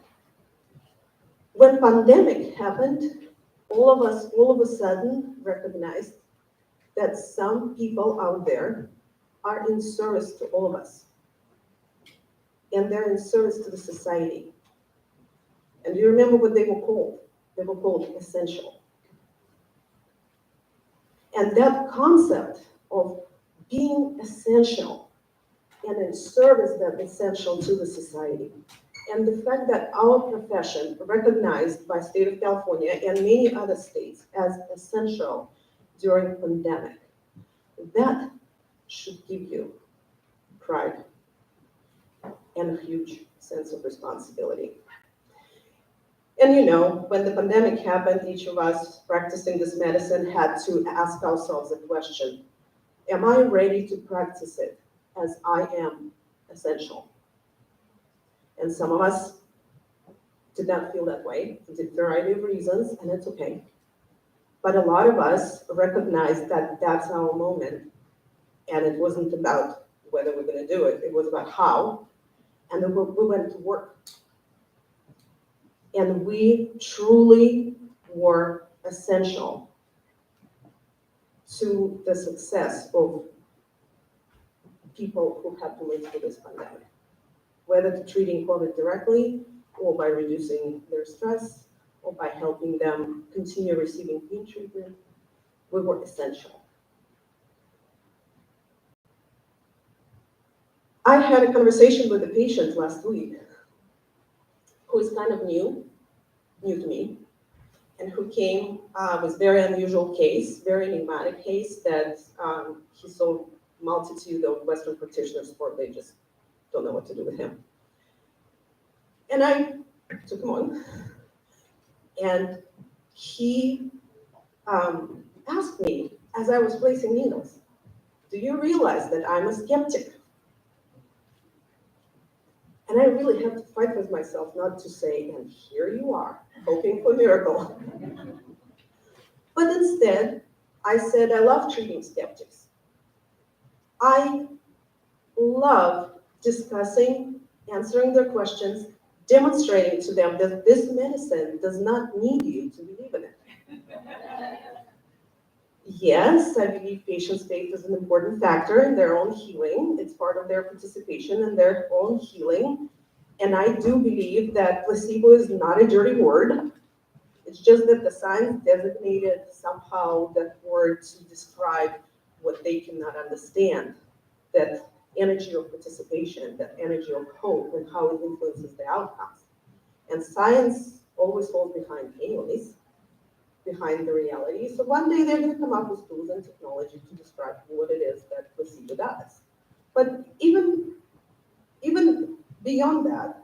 L: when pandemic happened, all of us all of a sudden recognized that some people out there are in service to all of us. And they're in service to the society. And you remember what they were called? They were called essential. And that concept of being essential and in service that's essential to the society. And the fact that our profession, recognized by state of California and many other states as essential during pandemic, that should give you pride and a huge sense of responsibility. And you know, when the pandemic happened, each of us practicing this medicine had to ask ourselves a question. Am I ready to practice it as I am essential? And some of us did not feel that way for a variety of reasons, and it's okay. But a lot of us recognized that that's our moment, and it wasn't about whether we're going to do it, it was about how, and then we went to work. And we truly were essential to the success of people who had to live through this pandemic. whether to treating COVID directly or by reducing their stress or by helping them continue receiving pain treatment, we were essential. I had a conversation with a patient last week who is kind of new to me, and who came with very unusual case, very enigmatic case that he saw multitude of Western practitioners for, they just don't know what to do with him. And I took him on, and he asked me, as I was placing needles, do you realize that I'm a skeptic? And I really had to fight with myself not to say, and here you are, hoping for a miracle. But instead, I said, I love treating skeptics. I love discussing, answering their questions, demonstrating to them that this medicine does not need you to believe in it. Yes, I believe patients' faith is an important factor in their own healing. It's part of their participation in their own healing. And I do believe that placebo is not a dirty word. It's just that the science designated somehow that word to describe what they cannot understand, that energy of participation, that energy of hope, and how it influences the outcomes. And science always falls behind anyways, behind the reality. So one day they're going to come up with tools and technology to describe what it is that placebo does. But even beyond that,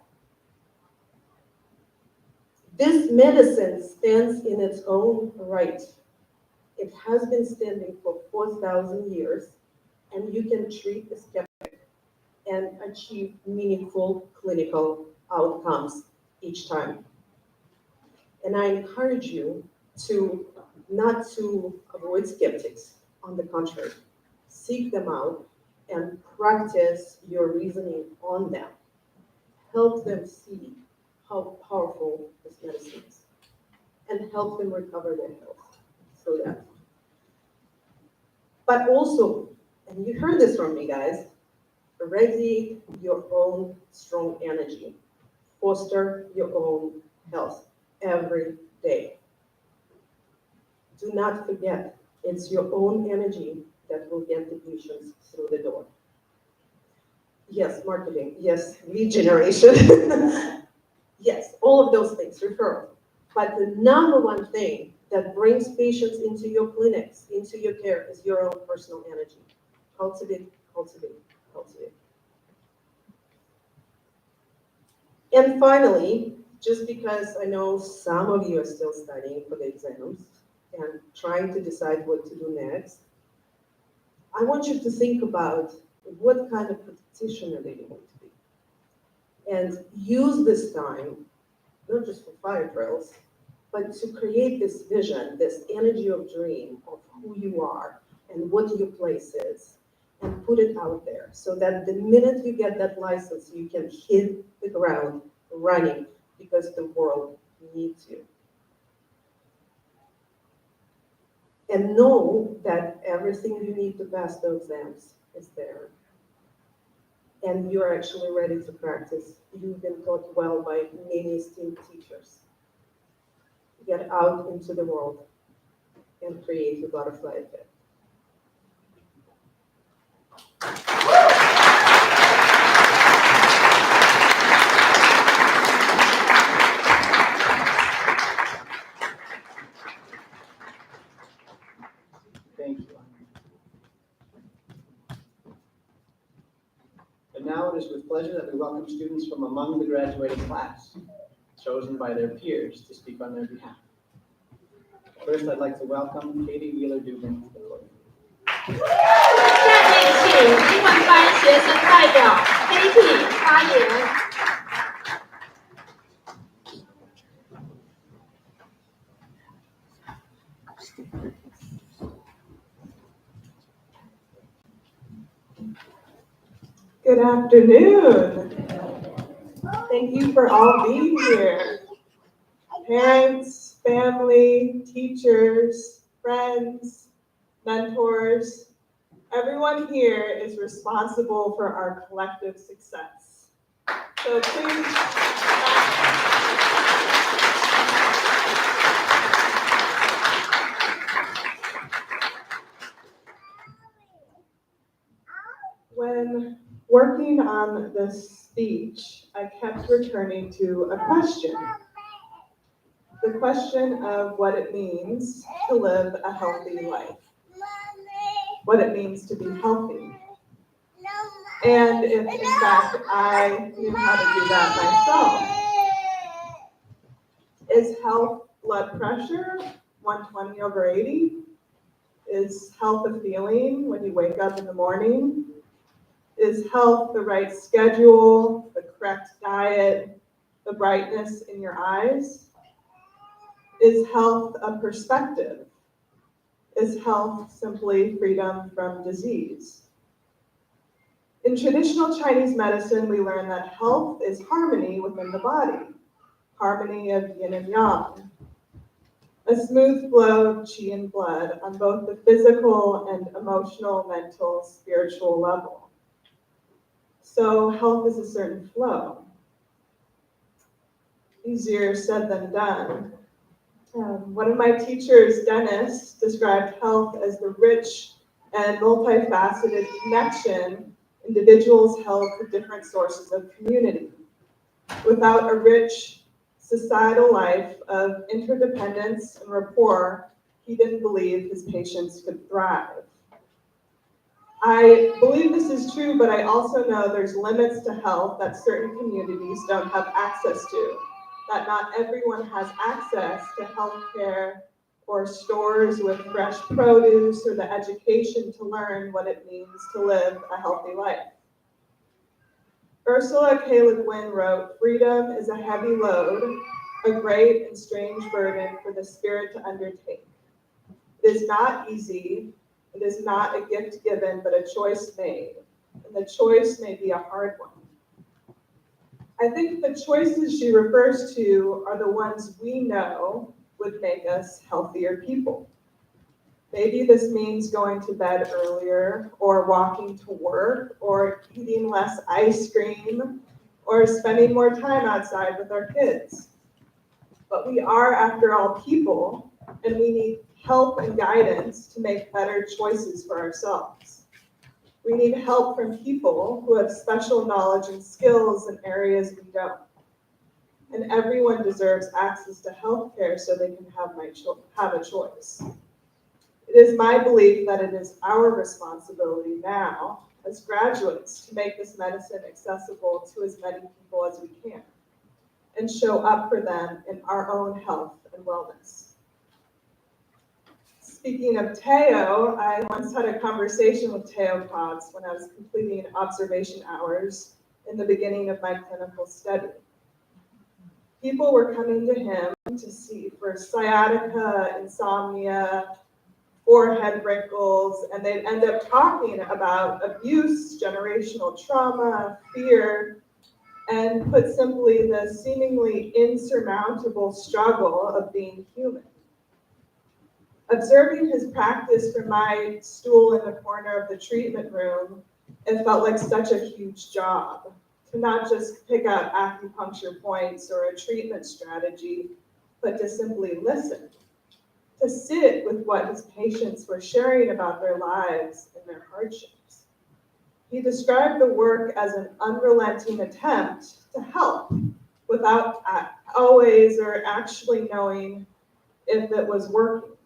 L: this medicine stands in its own right. It has been standing for 4,000 years, and you can treat a skeptic and achieve meaningful clinical outcomes each time. And I encourage you to not to avoid skeptics. On the contrary, seek them out and practice your reasoning on them. Help them see how powerful this medicine is, and help them recover their health through that. But also, and you heard this from me, guys, radiate your own strong energy. Foster your own health every day. Do not forget, it's your own energy that will get the patients through the door. Yes, marketing. Yes, lead generation. Yes, all of those things, referral. But the number one thing that brings patients into your clinics, into your care, is your own personal energy. Cultivate, cultivate, cultivate. And finally, just because I know some of you are still studying for the exams and trying to decide what to do next, I want you to think about what kind of practitioner that you want to be. And use this time, not just for fire drills, but to create this vision, this energy of dream of who you are and what your place is, and put it out there so that the minute you get that license, you can hit the ground running because the world needs you. And know that everything you need to pass the exams is there. And you're actually ready to practice. You've been taught well by many esteemed teachers. Get out into the world and create your butterfly effect.
F: Thank you. And now it is with pleasure that we welcome students from among the graduating class, chosen by their peers to speak on their behalf. First, I'd like to welcome Katie Wheeler-Dubin to the podium.
G: 下面请英文班学生代表 Katie 发言。
M: Good afternoon. Thank you for all being here. Parents, family, teachers, friends, mentors, everyone here is responsible for our collective success. So please. When working on this speech, I kept returning to a question. The question of what it means to live a healthy life. What it means to be healthy. And if in fact I knew how to do that myself. Is health blood pressure 120/80? Is health a feeling when you wake up in the morning? Is health the right schedule, the correct diet, the brightness in your eyes? Is health a perspective? Is health simply freedom from disease? In traditional Chinese medicine, we learn that health is harmony within the body, harmony of yin and yang, a smooth flow of qi and blood on both the physical and emotional, mental, spiritual level. So health is a certain flow. Easier said than done. One of my teachers, Dennis, described health as the rich and multifaceted connection individuals held to different sources of community. Without a rich societal life of interdependence and rapport, he didn't believe his patients could thrive. I believe this is true, but I also know there's limits to health that certain communities don't have access to, that not everyone has access to healthcare or stores with fresh produce or the education to learn what it means to live a healthy life. Ursula K. Le Guin wrote, "Freedom is a heavy load, a great and strange burden for the spirit to undertake. It is not easy, it is not a gift given, but a choice made, and the choice may be a hard one." I think the choices she refers to are the ones we know would make us healthier people. Maybe this means going to bed earlier, or walking to work, or eating less ice cream, or spending more time outside with our kids. But we are, after all, people, and we need help and guidance to make better choices for ourselves. We need help from people who have special knowledge and skills in areas we don't. And everyone deserves access to healthcare so they can have a choice. It is my belief that it is our responsibility now, as graduates, to make this medicine accessible to as many people as we can, and show up for them in our own health and wellness. Speaking of Teo, I once had a conversation with Teo Potts when I was completing observation hours in the beginning of my clinical study. People were coming to him to see for sciatica, insomnia, forehead wrinkles, and they'd end up talking about abuse, generational trauma, fear, and put simply, the seemingly insurmountable struggle of being human. Observing his practice from my stool in the corner of the treatment room, it felt like such a huge job to not just pick out acupuncture points or a treatment strategy, but to simply listen, to sit with what his patients were sharing about their lives and their hardships. He described the work as an unrelenting attempt to help without always or actually knowing if it was working.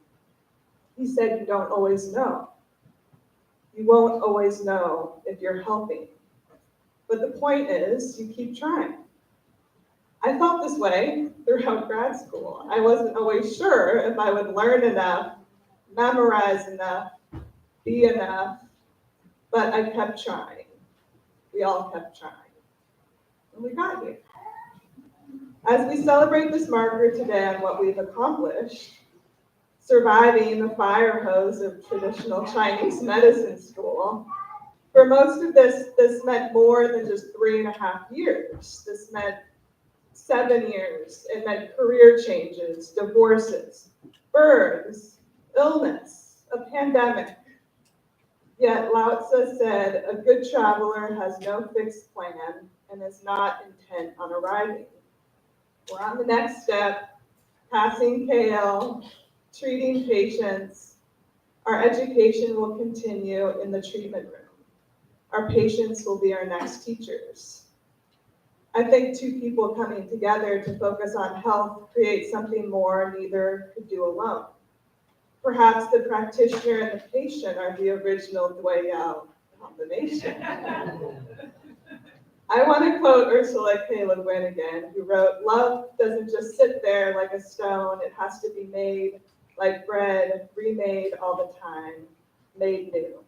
M: He said, "You don't always know. You won't always know if you're helping. But the point is, you keep trying." I felt this way throughout grad school. I wasn't always sure if I would learn enough, memorize enough, be enough, but I kept trying. We all kept trying. And we got here. As we celebrate this marker today on what we've accomplished, surviving the fire hose of traditional Chinese medicine school, for most of this meant more than just 3.5 years. This meant 7 years. It meant career changes, divorces, births, illness, a pandemic. Yet Lao Tzu said, "A good traveler has no fixed plan, and is not intent on arriving. We're on the next step, passing KL, treating patients. Our education will continue in the treatment room. Our patients will be our next teachers. I think two people coming together to focus on health creates something more neither could do alone. Perhaps the practitioner and the patient are the original Dwayel combination. I want to quote Ursula K. Le Guin again, who wrote, "Love doesn't just sit there like a stone, it has to be made like bread, remade all the time, made new."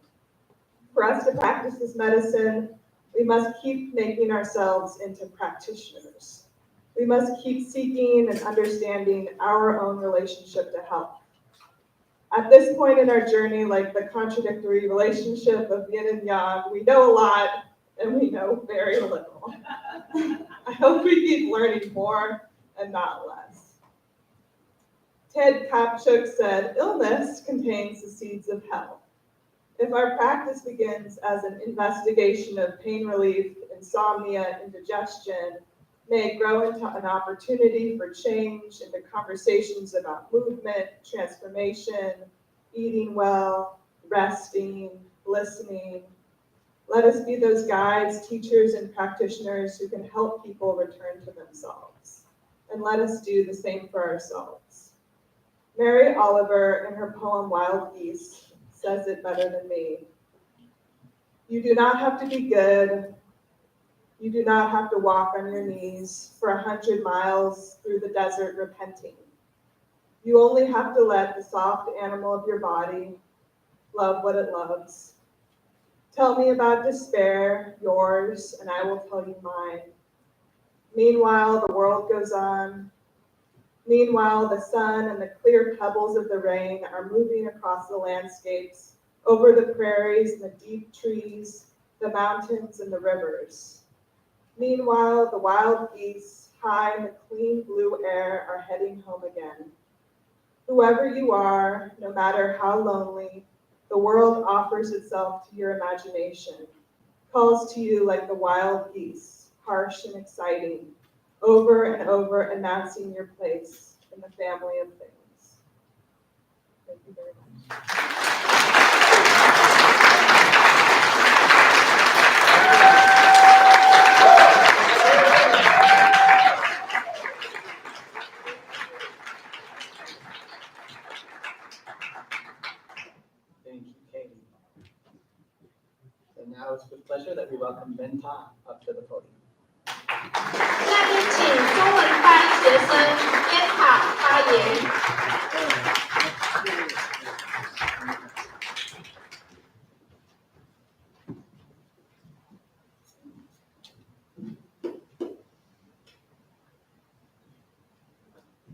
M: For us to practice this medicine, we must keep making ourselves into practitioners. We must keep seeking and understanding our own relationship to health. At this point in our journey, like the contradictory relationship of yin and yang, we know a lot and we know very little. I hope we keep learning more and not less. Ted Kapchuk said, "Illness contains the seeds of health." If our practice begins as an investigation of pain relief, insomnia, indigestion, may it grow into an opportunity for change, into conversations about movement, transformation, eating well, resting, listening. Let us be those guides, teachers, and practitioners who can help people return to themselves. And let us do the same for ourselves. Mary Oliver, in her poem Wild Geese, says it better than me. You do not have to be good. You do not have to walk on your knees for 100 miles through the desert repenting. You only have to let the soft animal of your body love what it loves. Tell me about despair, yours, and I will tell you mine. Meanwhile, the world goes on. Meanwhile, the sun and the clear pebbles of the rain are moving across the landscapes, over the prairies and the deep trees, the mountains and the rivers. Meanwhile, the wild geese, high in the clean blue air, are heading home again. Whoever you are, no matter how lonely, the world offers itself to your imagination, calls to you like the wild geese, harsh and exciting, over and over announcing your place in the family of things. Thank you very much.
F: Thank you, Katie. And now it's with pleasure that we welcome Ben Ta up to the podium.
G: 下面请中文班学生烟塔发言。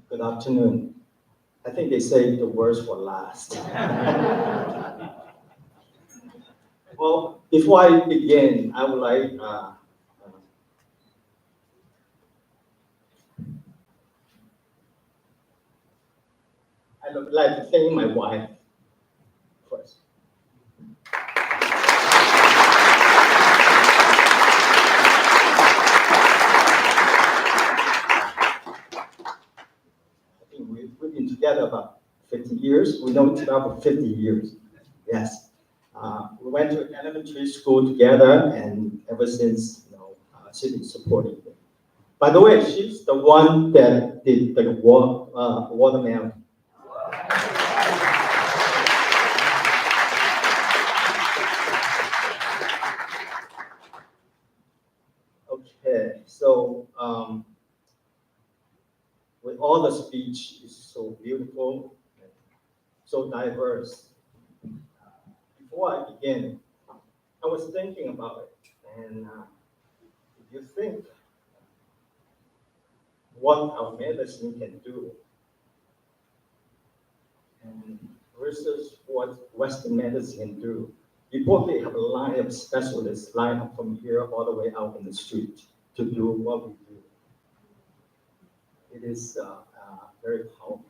F: Good afternoon. I think they say the worst will last. Well, before I begin, I would like to thank my wife first. I think we've been together about 50 years. We know each other for 50 years. Yes. We went to elementary school together, and ever since, she's been supporting me. By the way, she's the one that did the watermelon. Okay, so with all the speech is so beautiful, and so diverse. Before I begin, I was thinking about it, and if you think what our medicine can do, and versus what Western medicine can do, you probably have a line of specialists lined up from here all the way out in the street to do what we do. It is very powerful.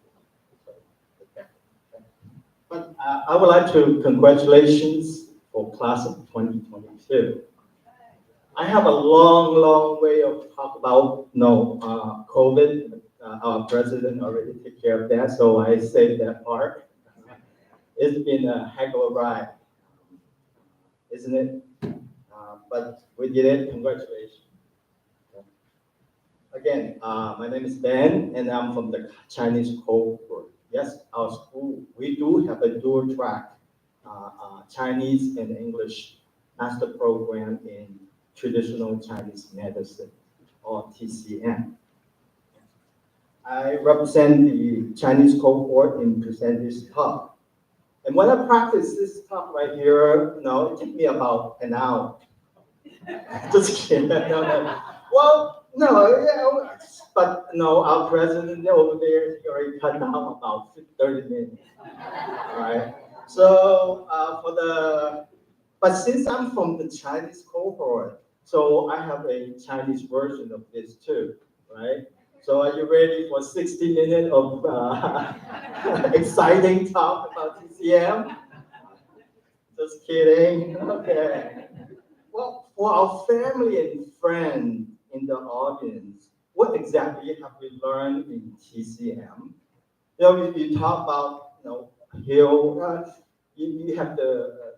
F: But I would like to congratulations for class of 2022.
N: I have a long way of talk about, COVID. Our president already took care of that, so I saved that part. It's been a heck of a ride, isn't it? But we did it. Congratulations. Again, my name is Ben, and I'm from the Chinese cohort. Yes, our school, we do have a dual track, Chinese and English master program in traditional Chinese medicine, or TCM. I represent the Chinese cohort in present this talk. And when I practice this talk right here, it took me about an hour. Just kidding. No. Well, no, but no, our president over there, he already cut down about 30 minutes. All right. So but since I'm from the Chinese cohort, so I have a Chinese version of this too, right? So are you ready for 60 minutes of exciting talk about TCM? Just kidding. Okay. Well, for our family and friends in the audience, what exactly have we learned in TCM? You talk about, you have the,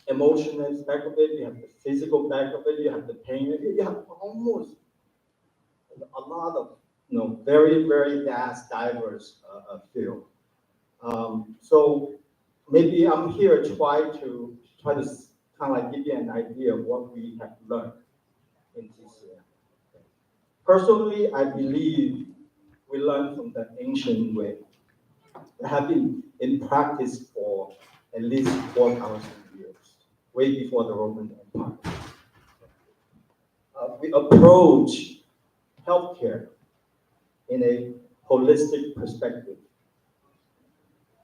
N: emotional aspect of it, you have the physical back of it, you have the pain, you have almost a lot of, very, very vast, diverse field. So maybe I'm here to try to kind of give you an idea of what we have learned in TCM. Personally, I believe we learned from the ancient way. We have been in practice for at least 4,000 years, way before the Roman Empire. We approach healthcare in a holistic perspective.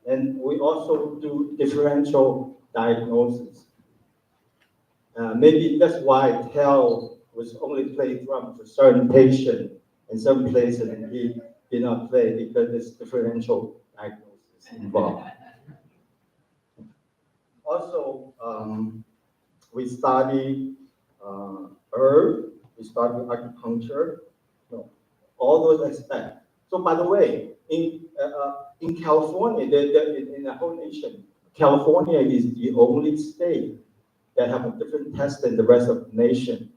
N: And we also do differential diagnosis. Maybe that's why Tel was only playing drum for certain patients in some places, and he did not play because there's differential diagnosis involved. Also, we study herb, we study acupuncture, all those aspects. So by the way, in California, in the whole nation, California is the only state that have a different test than the rest of the nation,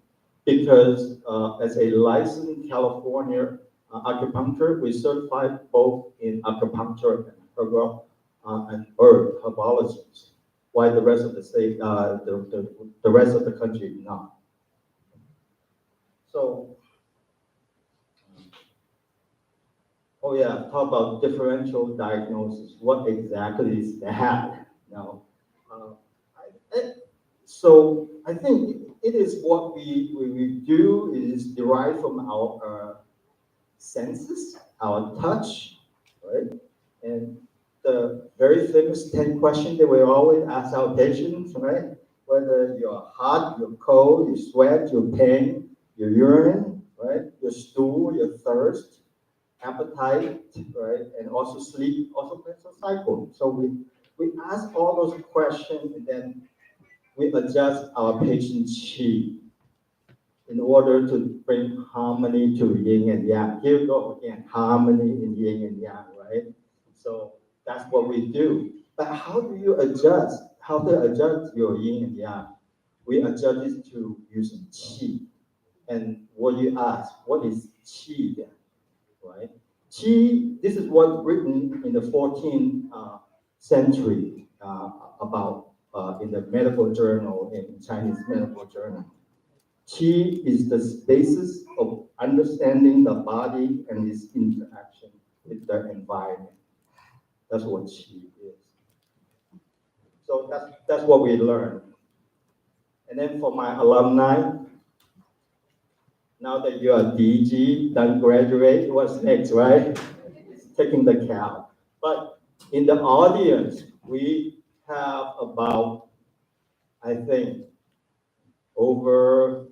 N: because as a licensed California acupuncture, we certified both in acupuncture and herb herbologists, while the rest of the state, the rest of the country not. So, talk about differential diagnosis. What exactly is that? So I think it is what we do is derived from our senses, our touch, right? And the very famous 10 questions that we always ask our patients, right? Whether you're hot, you're cold, you sweat, your pain, your urine, right? Your stool, your thirst, appetite, right? And also sleep, also plays a cycle. So we ask all those questions, and then we adjust our patient's chi in order to bring harmony to yin and yang. Here we go again, harmony in yin and yang, right? So that's what we do. But how do you adjust? How to adjust your yin and yang? We adjust it to using qi. And what you ask, what is qi then, right? Qi, this is what's written in the 14th century about in the medical journal, in Chinese medical journal. Qi is the basis of understanding the body and its interaction with the environment. That's what qi is. So that's what we learned. And then for my alumni, now that you are DG, done graduate, what's next, right? Taking the cow. But in the audience, we have about, I think, over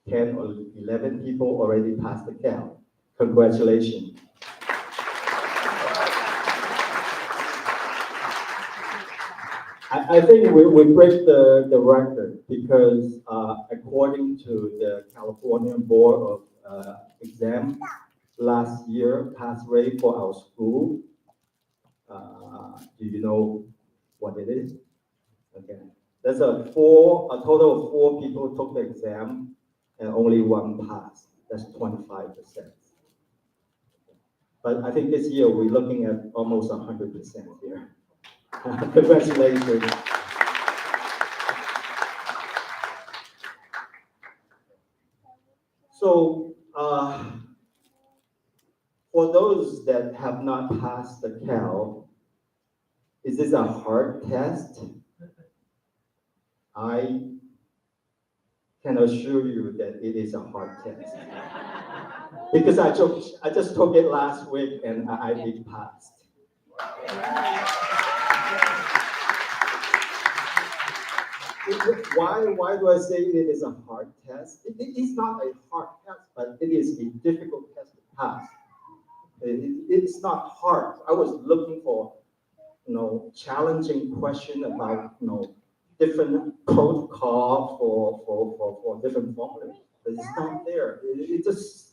N: 10 or 11 people already passed the count. Congratulations. I think we break the record because according to the California Board of Exam, last year pass rate for our school, do you know what it is? Okay, there's a total of 4 people took the exam and only 1 passed. That's 25%. But I think this year we're looking at almost 100% here. Congratulations. So, for those that have not passed the Cal, is this a hard test? I can assure you that it is a hard test. Because I just took it last week and I did pass. Why do I say it is a hard test? It is not a hard test, but it is a difficult test to pass. It's not hard. I was looking for, challenging question about, different protocol for different formulas, but it's not there. It's just,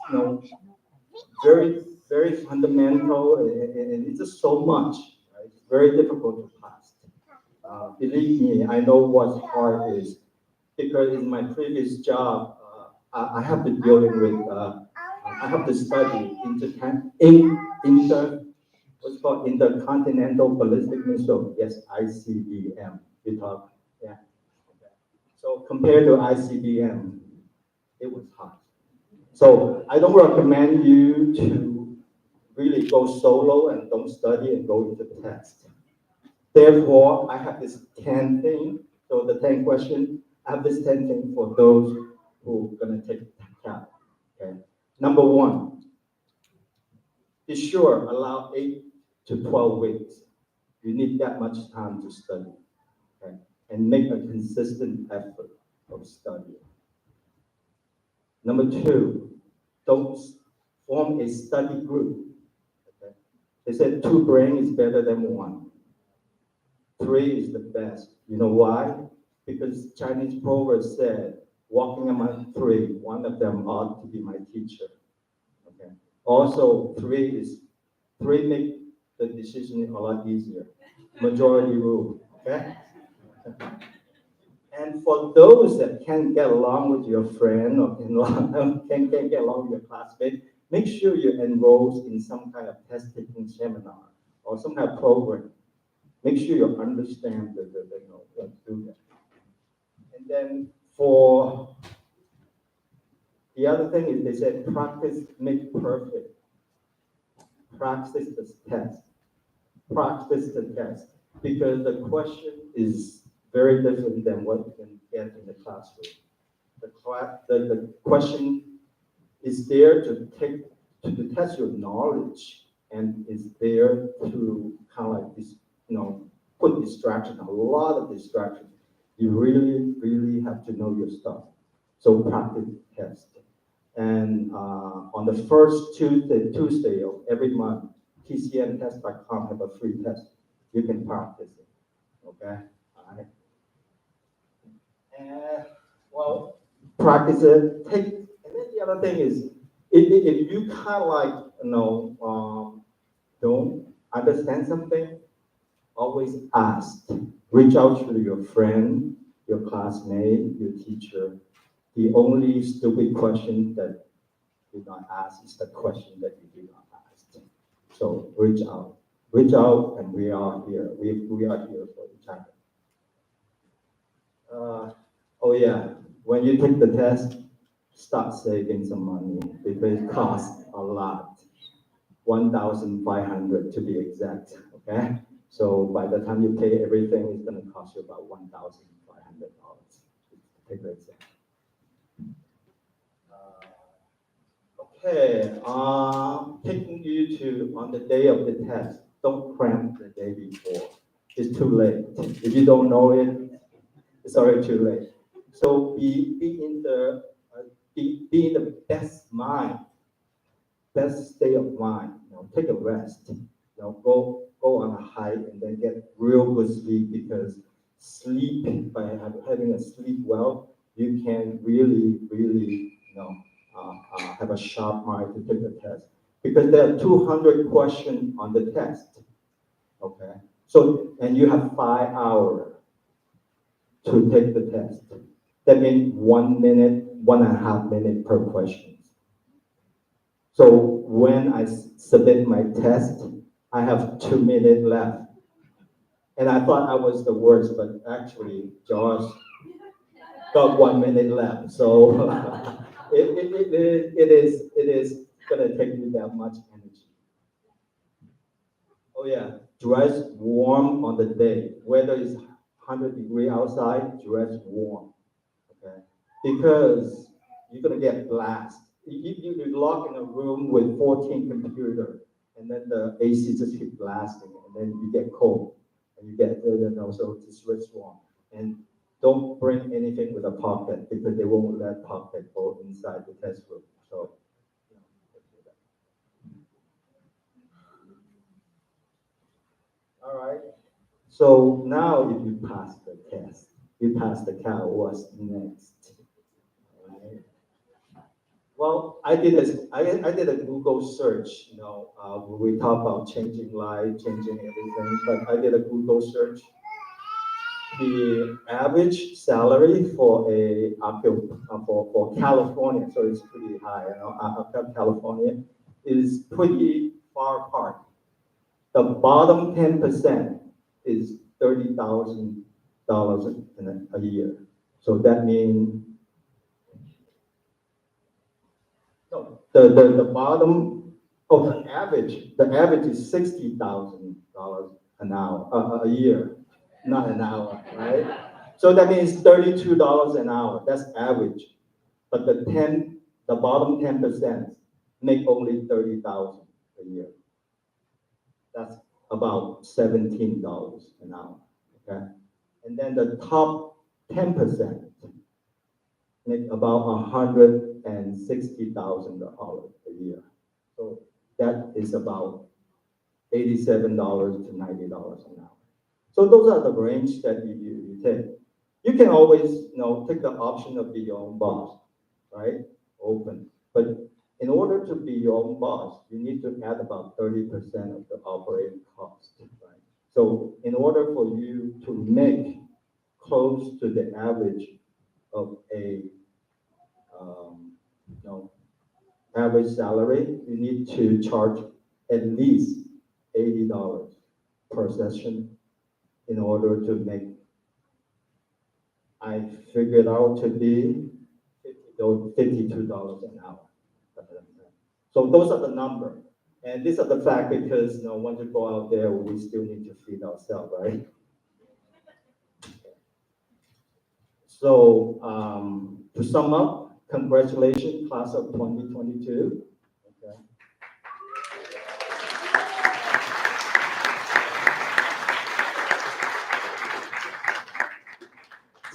N: very, very fundamental, and it's just so much. Right? It's very difficult to pass. Believe me, I know what's hard is, because in my previous job, I have to dealing with, I have to study what's called intercontinental ballistic missile. Yes, ICBM. You talk, yeah. So compared to ICBM, it was hard. So I don't recommend you to really go solo and don't study and go into the test. Therefore, I have this 10 thing. So the 10 question, I have this 10 thing for those who are going to take the test. Okay. Number 1, be sure allow 8 to 12 weeks. You need that much time to study. Okay. And make a consistent effort of studying. Number 2, don't form a study group. Okay. They said 2 brain is better than 1. 3 is the best. You know why? Because Chinese proverb said, walking among 3, one of them ought to be my teacher. Okay. Also, 3 make the decision a lot easier. Majority rule. Okay. And for those that can't get along with your friend or can't get along with your classmate, make sure you enroll in some kind of test taking seminar or some kind of program. Make sure you understand what to do that. And then for the other thing is they said practice make perfect. Practice the test. Practice the test. Because the question is very different than what you can get in the classroom. The question is there to test your knowledge and is there to kind of like this, put distraction, a lot of distraction. You really, really have to know your stuff. So practice test. And on the first Tuesday of every month, TCMtest.com have a free test. You can practice it. Okay? All right. And well, practice it. And then the other thing is, if you kind of like, don't understand something, always ask. Reach out to your friend, your classmate, your teacher. The only stupid question that you do not ask is the question that you do not ask. So reach out. Reach out, and we are here. We are here for each other. Oh yeah, when you take the test, start saving some money because it costs a lot. 1,500 to be exact, okay? So by the time you pay everything, it's gonna cost you about $1,500 to take the exam. Okay, taking you to on the day of the test, don't cram the day before. It's too late. If you don't know it, it's already too late. So be in the best mind, best state of mind. Take a rest. Go on a hike and then get real good sleep because sleep, by having a sleep well, you can really, have a sharp mind to take the test. Because there are 200 questions on the test, okay? So, and you have 5 hours to take the test. That means 1 minute, 1.5 minutes per question. So when I submit my test, I have 2 minutes left. And I thought I was the worst, but actually Josh got 1 minute left. So it is gonna take you that much energy. Oh yeah, dress warm on the day, whether it's 100 degrees outside, dress warm, okay? Because you're gonna get blasted. You lock in a room with 14 computers, and then the AC just keep blasting, and then you get cold, and you get, so just dress warm. And don't bring anything with a pocket, because they won't let pocket go inside the test room, so. All right. So now if you pass the test, you pass the CAL, what's next? All right. Well, I did a Google search, when we talk about changing life, changing everything, but I did a Google search. The average salary for for California, so it's pretty high, California is pretty far apart. The bottom 10% is $30,000 a year. So that means, no, the bottom of the average is $60,000 an hour, a year, not an hour, right? So that means $32 an hour, that's average. But the bottom 10% make only $30,000 a year. That's about $17 an hour, okay? And then the top 10% make about $160,000 a year. So that is about $87 to $90 an hour. So those are the range that you take. You can always, take the option of be your own boss, right? Open. But in order to be your own boss, you need to add about 30% of the operating cost, right? So in order for you to make close to the average of a average salary, you need to charge at least $80 per session in order to make, I figured out to be $52 an hour. So those are the numbers. And these are the fact because, once you go out there, we still need to feed ourselves, right? So to sum up, congratulations, class of 2022. Okay.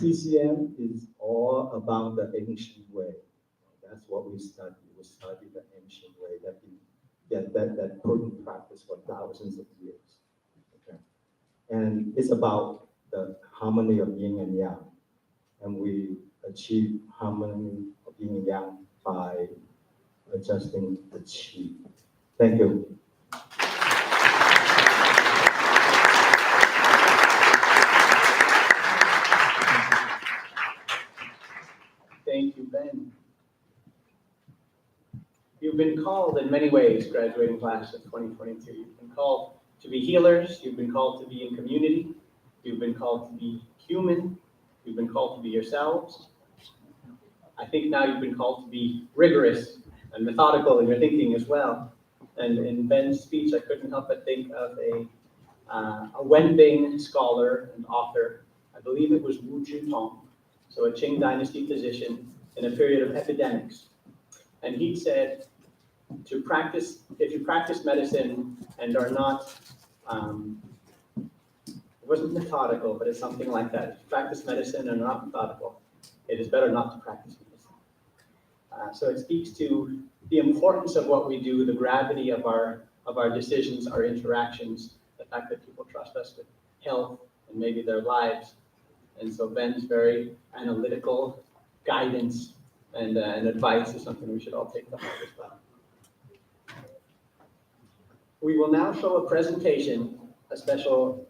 N: TCM is all about the ancient way. That's what we study. We study the ancient way that put in practice for thousands of years. Okay. And it's about the harmony of yin and yang. And we achieve harmony of yin and yang by adjusting the qi. Thank you.
F: Thank you, Ben. You've been called in many ways, graduating class of 2022. You've been called to be healers. You've been called to be in community. You've been called to be human. You've been called to be yourselves. I think now you've been called to be rigorous and methodical in your thinking as well. And in Ben's speech, I couldn't help but think of a Wenbing scholar and author. I believe it was Wu Zhitong, so a Qing dynasty physician in a period of epidemics. And he said, if you practice medicine and are not, it wasn't methodical, but it's something like that. If you practice medicine and are not methodical, it is better not to practice medicine. So it speaks to the importance of what we do, the gravity of our decisions, our interactions, the fact that people trust us with health and maybe their lives, And so Ben's very analytical guidance and advice is something we should all take to heart as well. We will now show a presentation, a special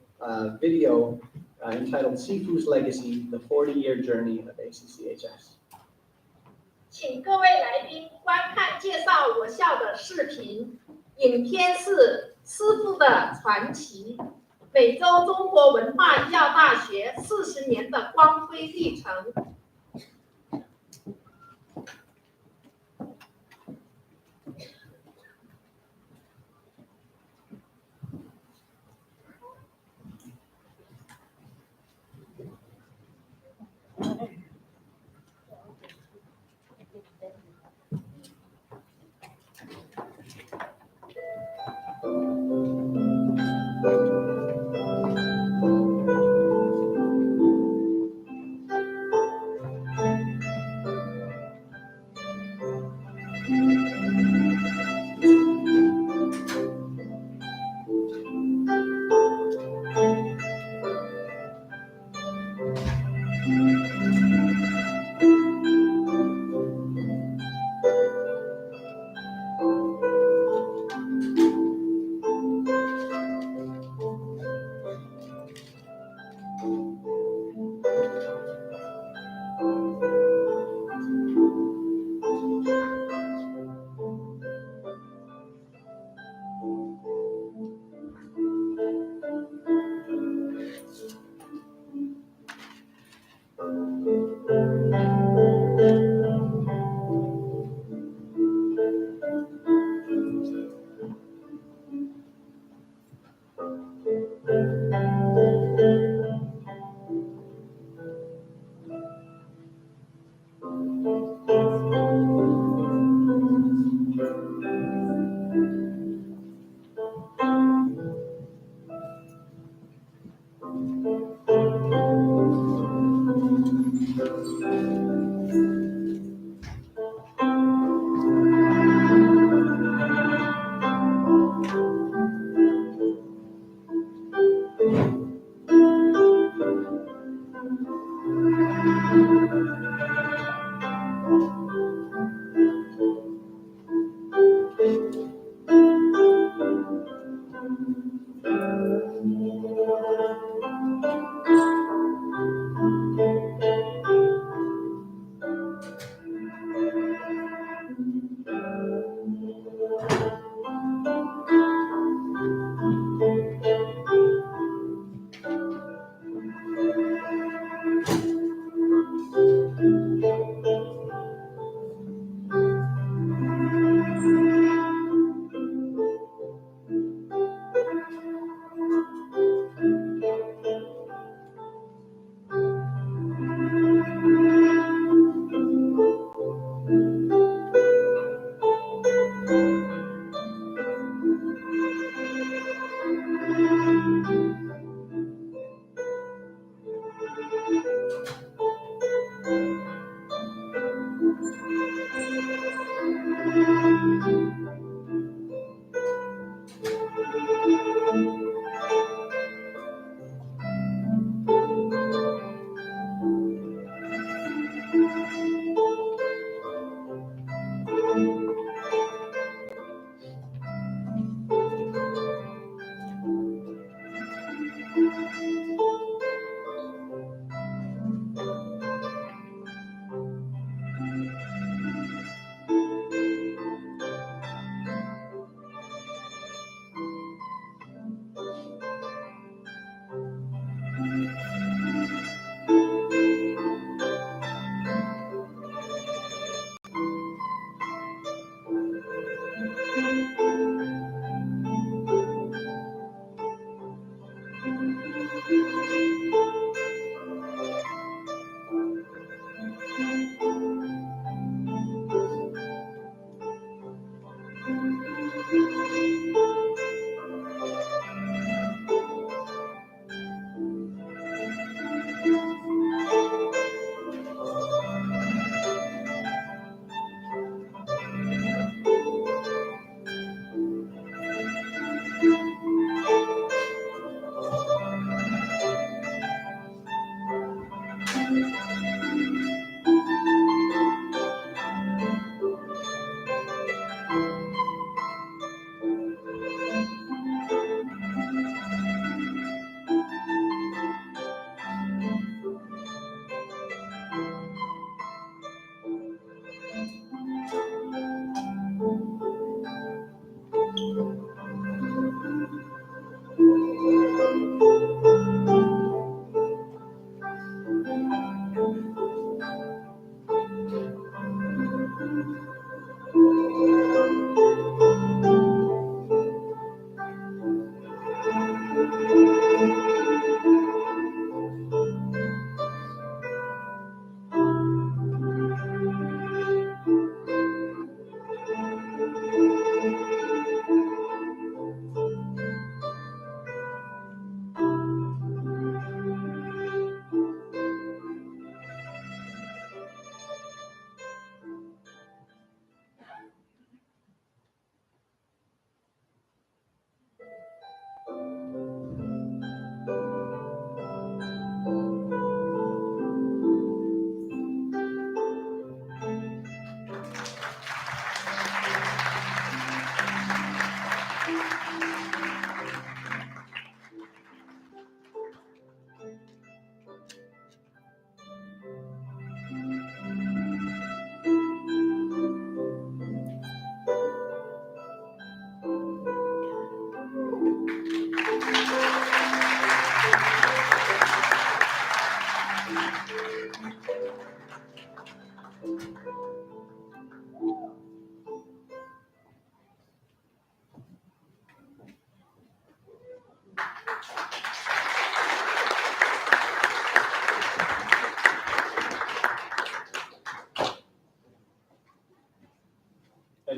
F: video entitled Seafood's Legacy, the 40-Year Journey of ACCHS.
G: 请各位来宾观看介绍我校的视频，影片是师傅的传奇，美洲中国文化医药大学40年的光辉历程。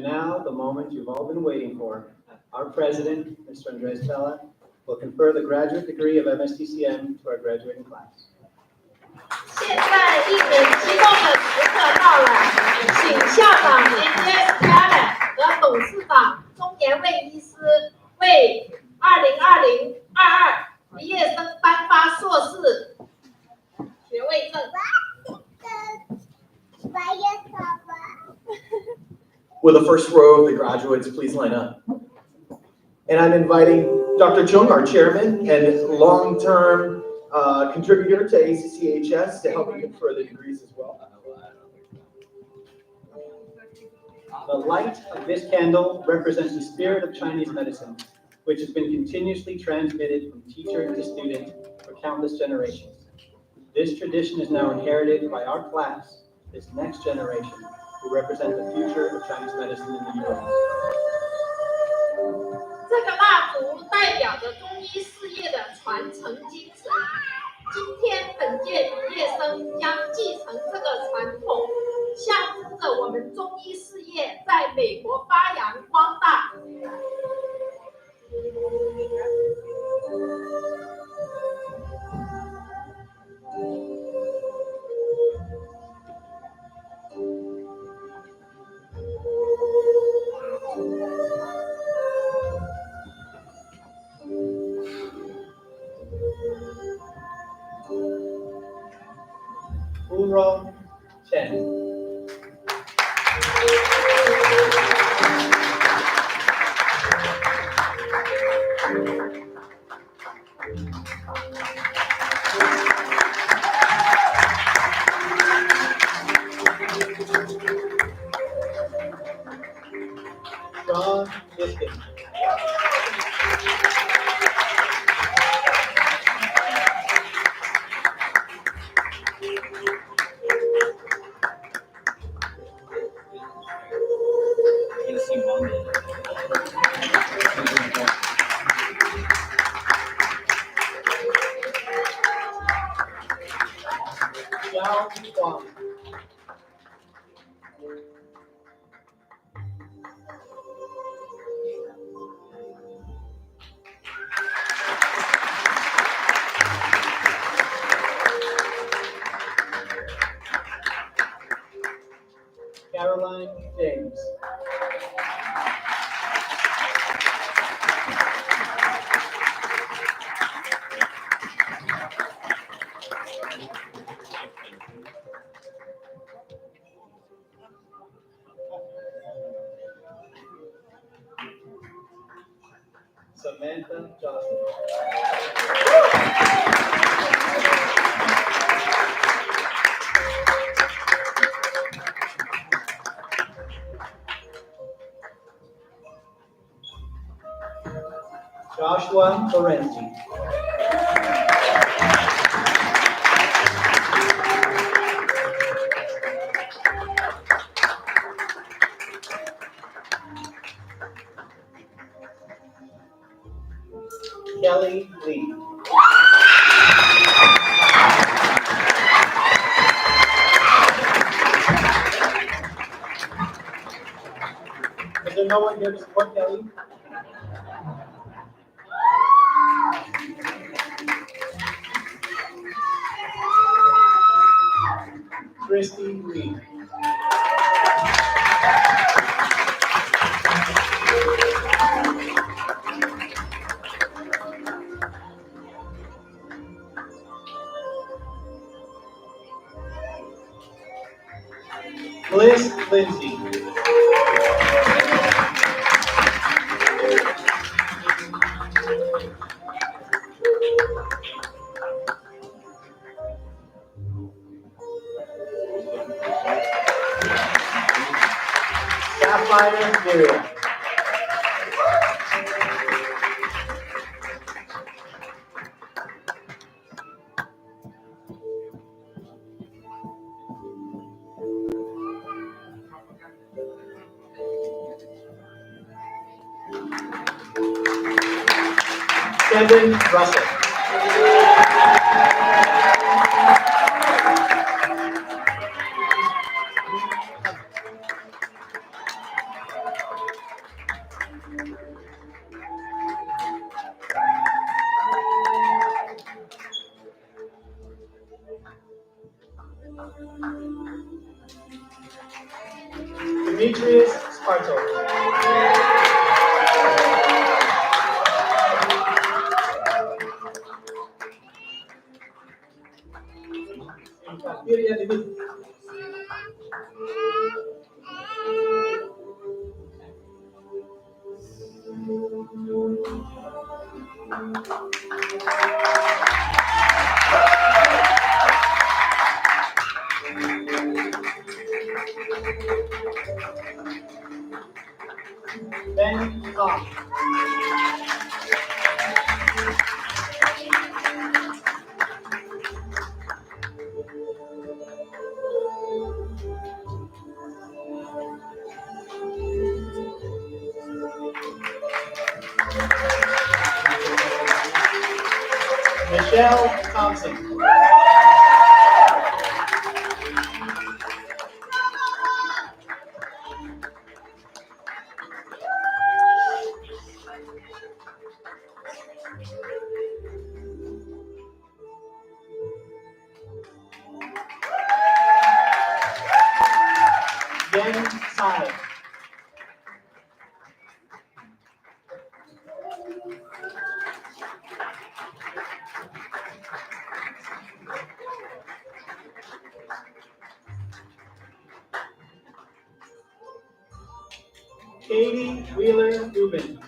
F: And now, the moment you've all been waiting for. Our president, Mr. Andres Vela, will confer the graduate degree of MSTCM to our graduating class.
G: 现在一点激动的时刻到了，请校长 MSTCM 和董事长钟延卫医师为2020-22毕业生颁发硕士学位证。
J: Will the first row of the graduates please line up? And I'm inviting Dr. Chung, our chairman and long-term contributor to ACCHS, to help me confer the degrees as well.
F: The light of this candle represents the spirit of Chinese medicine, which has been continuously transmitted from teacher to student for countless generations. This tradition is now inherited by our class, this next generation, who represent the future of Chinese medicine in the U.S.
G: 这个蜡烛代表着中医事业的传承精神。今天本届毕业生将继承这个传统，象征着我们中医事业在美国发扬光大。
F: Uro Chen. John Biscuit. Xiao Huang. Caroline James. Samantha Johnson. Joshua Lorenzi. Kelly Lee. Is there no one here to support Kelly? Christy Lee. Bliss Lindsay. Sapphire Miriam. Kevin Russell. Demetrius Sparto. Ilya Demid. Ben Tom. Michelle Thompson. Yen Sai. Katie Wheeler Dubin.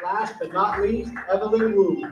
F: Last but not least, Evelyn Wu.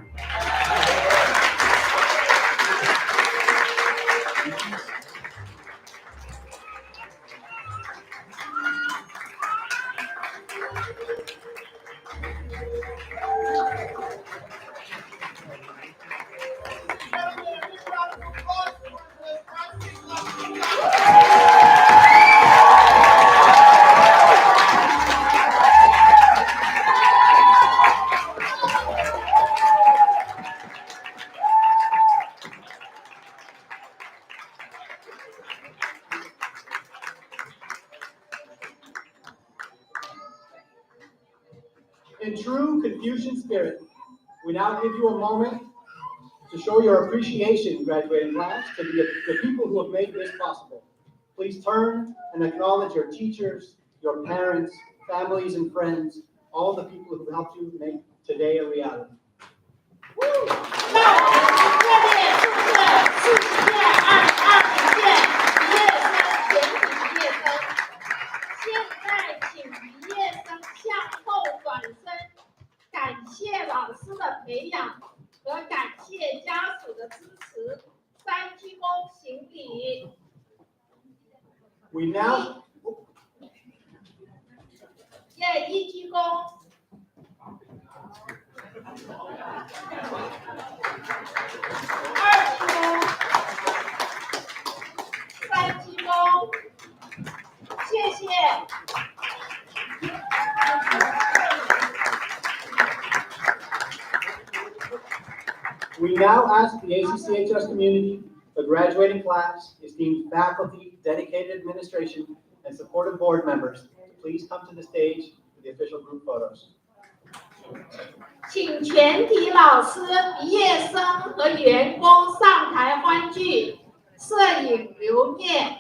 F: In true Confucian spirit, we now give you a moment to show your appreciation, graduating class, to the people who have made this possible. Please turn and acknowledge your teachers, your parents, families, and friends, all the people who helped you make today a reality.
G: 让我们热烈祝贺4届、22届毕业生、全体毕业生。现在请毕业生向后转身，感谢老师的培养和感谢家属的支持，三鞠躬行礼。
F: We now
G: 一鞠躬。2鞠躬，3鞠躬，谢谢。
F: We now ask the ACCHS community, the graduating class, esteemed faculty, dedicated administration, and supportive board members to please come to the stage for the official group photos.
G: 请全体老师、毕业生和员工上台欢聚，摄影留念。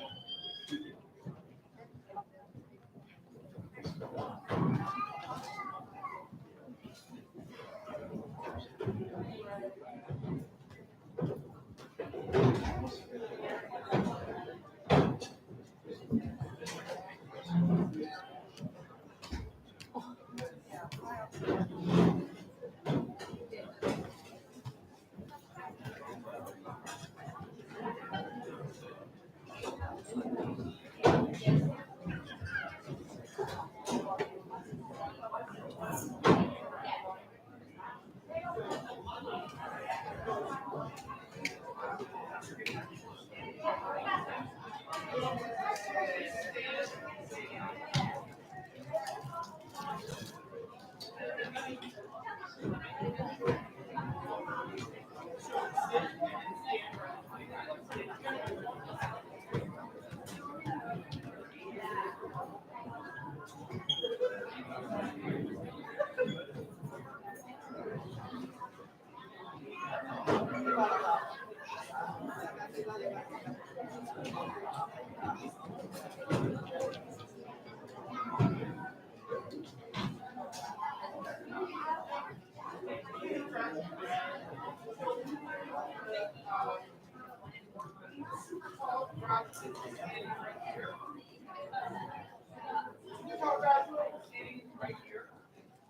E: Right here.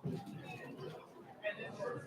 E: And then we're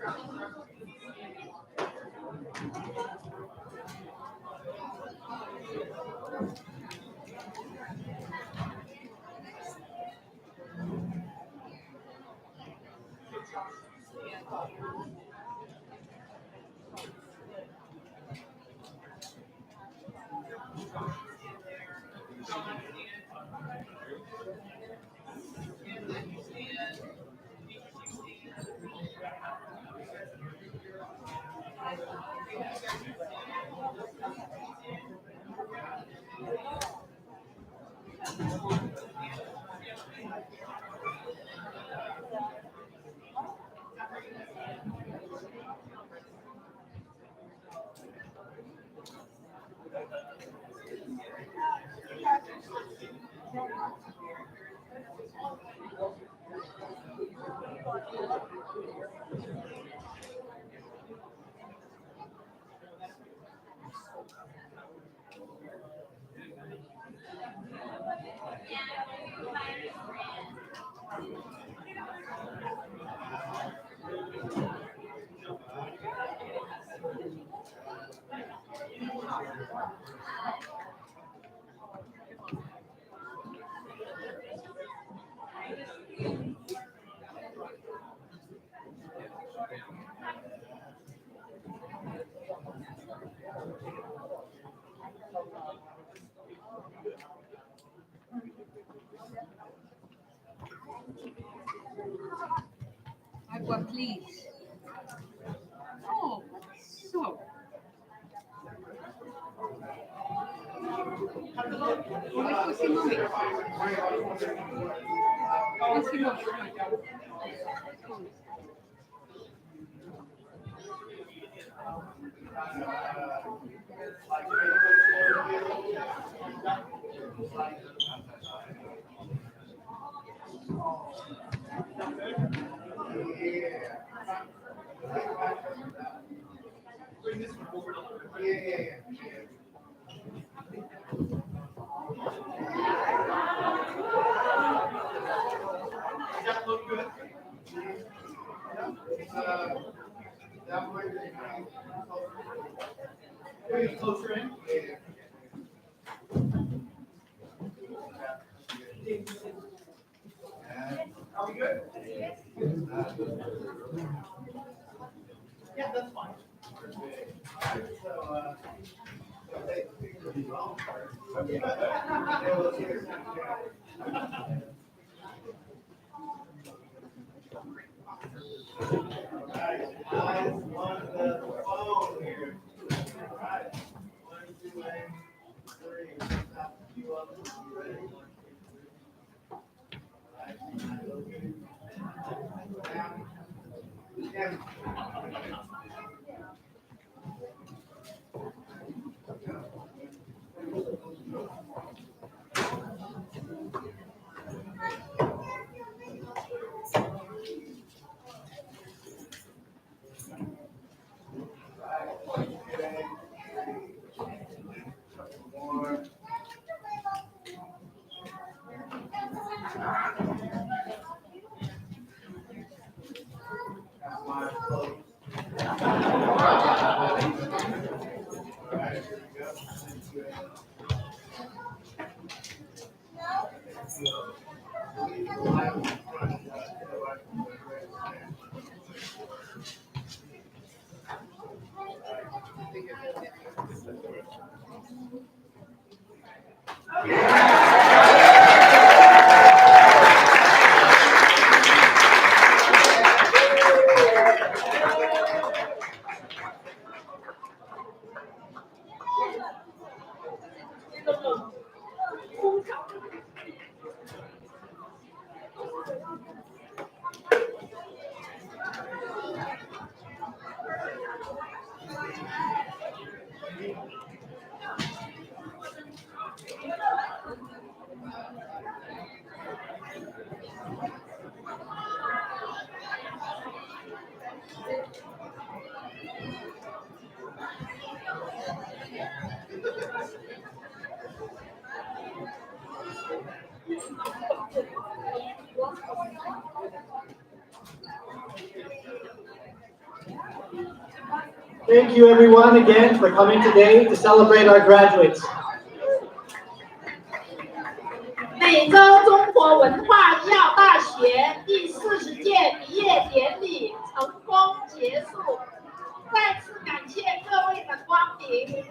G: Aqua, please. Oh, so. Come così momento. Così momento.
E: bring this one over a little bit. Yeah. Does that look good? That way, bring it closer in. Are we good? Yeah, that's fine. Guys, on the phone here. All right. 1, 2, 3. Stop a few of them. You ready? 1, 2, 3. Yeah. More.
F: Thank you everyone again for coming today to celebrate our graduates.
G: 美洲中国文化医药大学第40届毕业典礼成功结束，再次感谢各位的光临。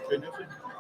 A: Finish it.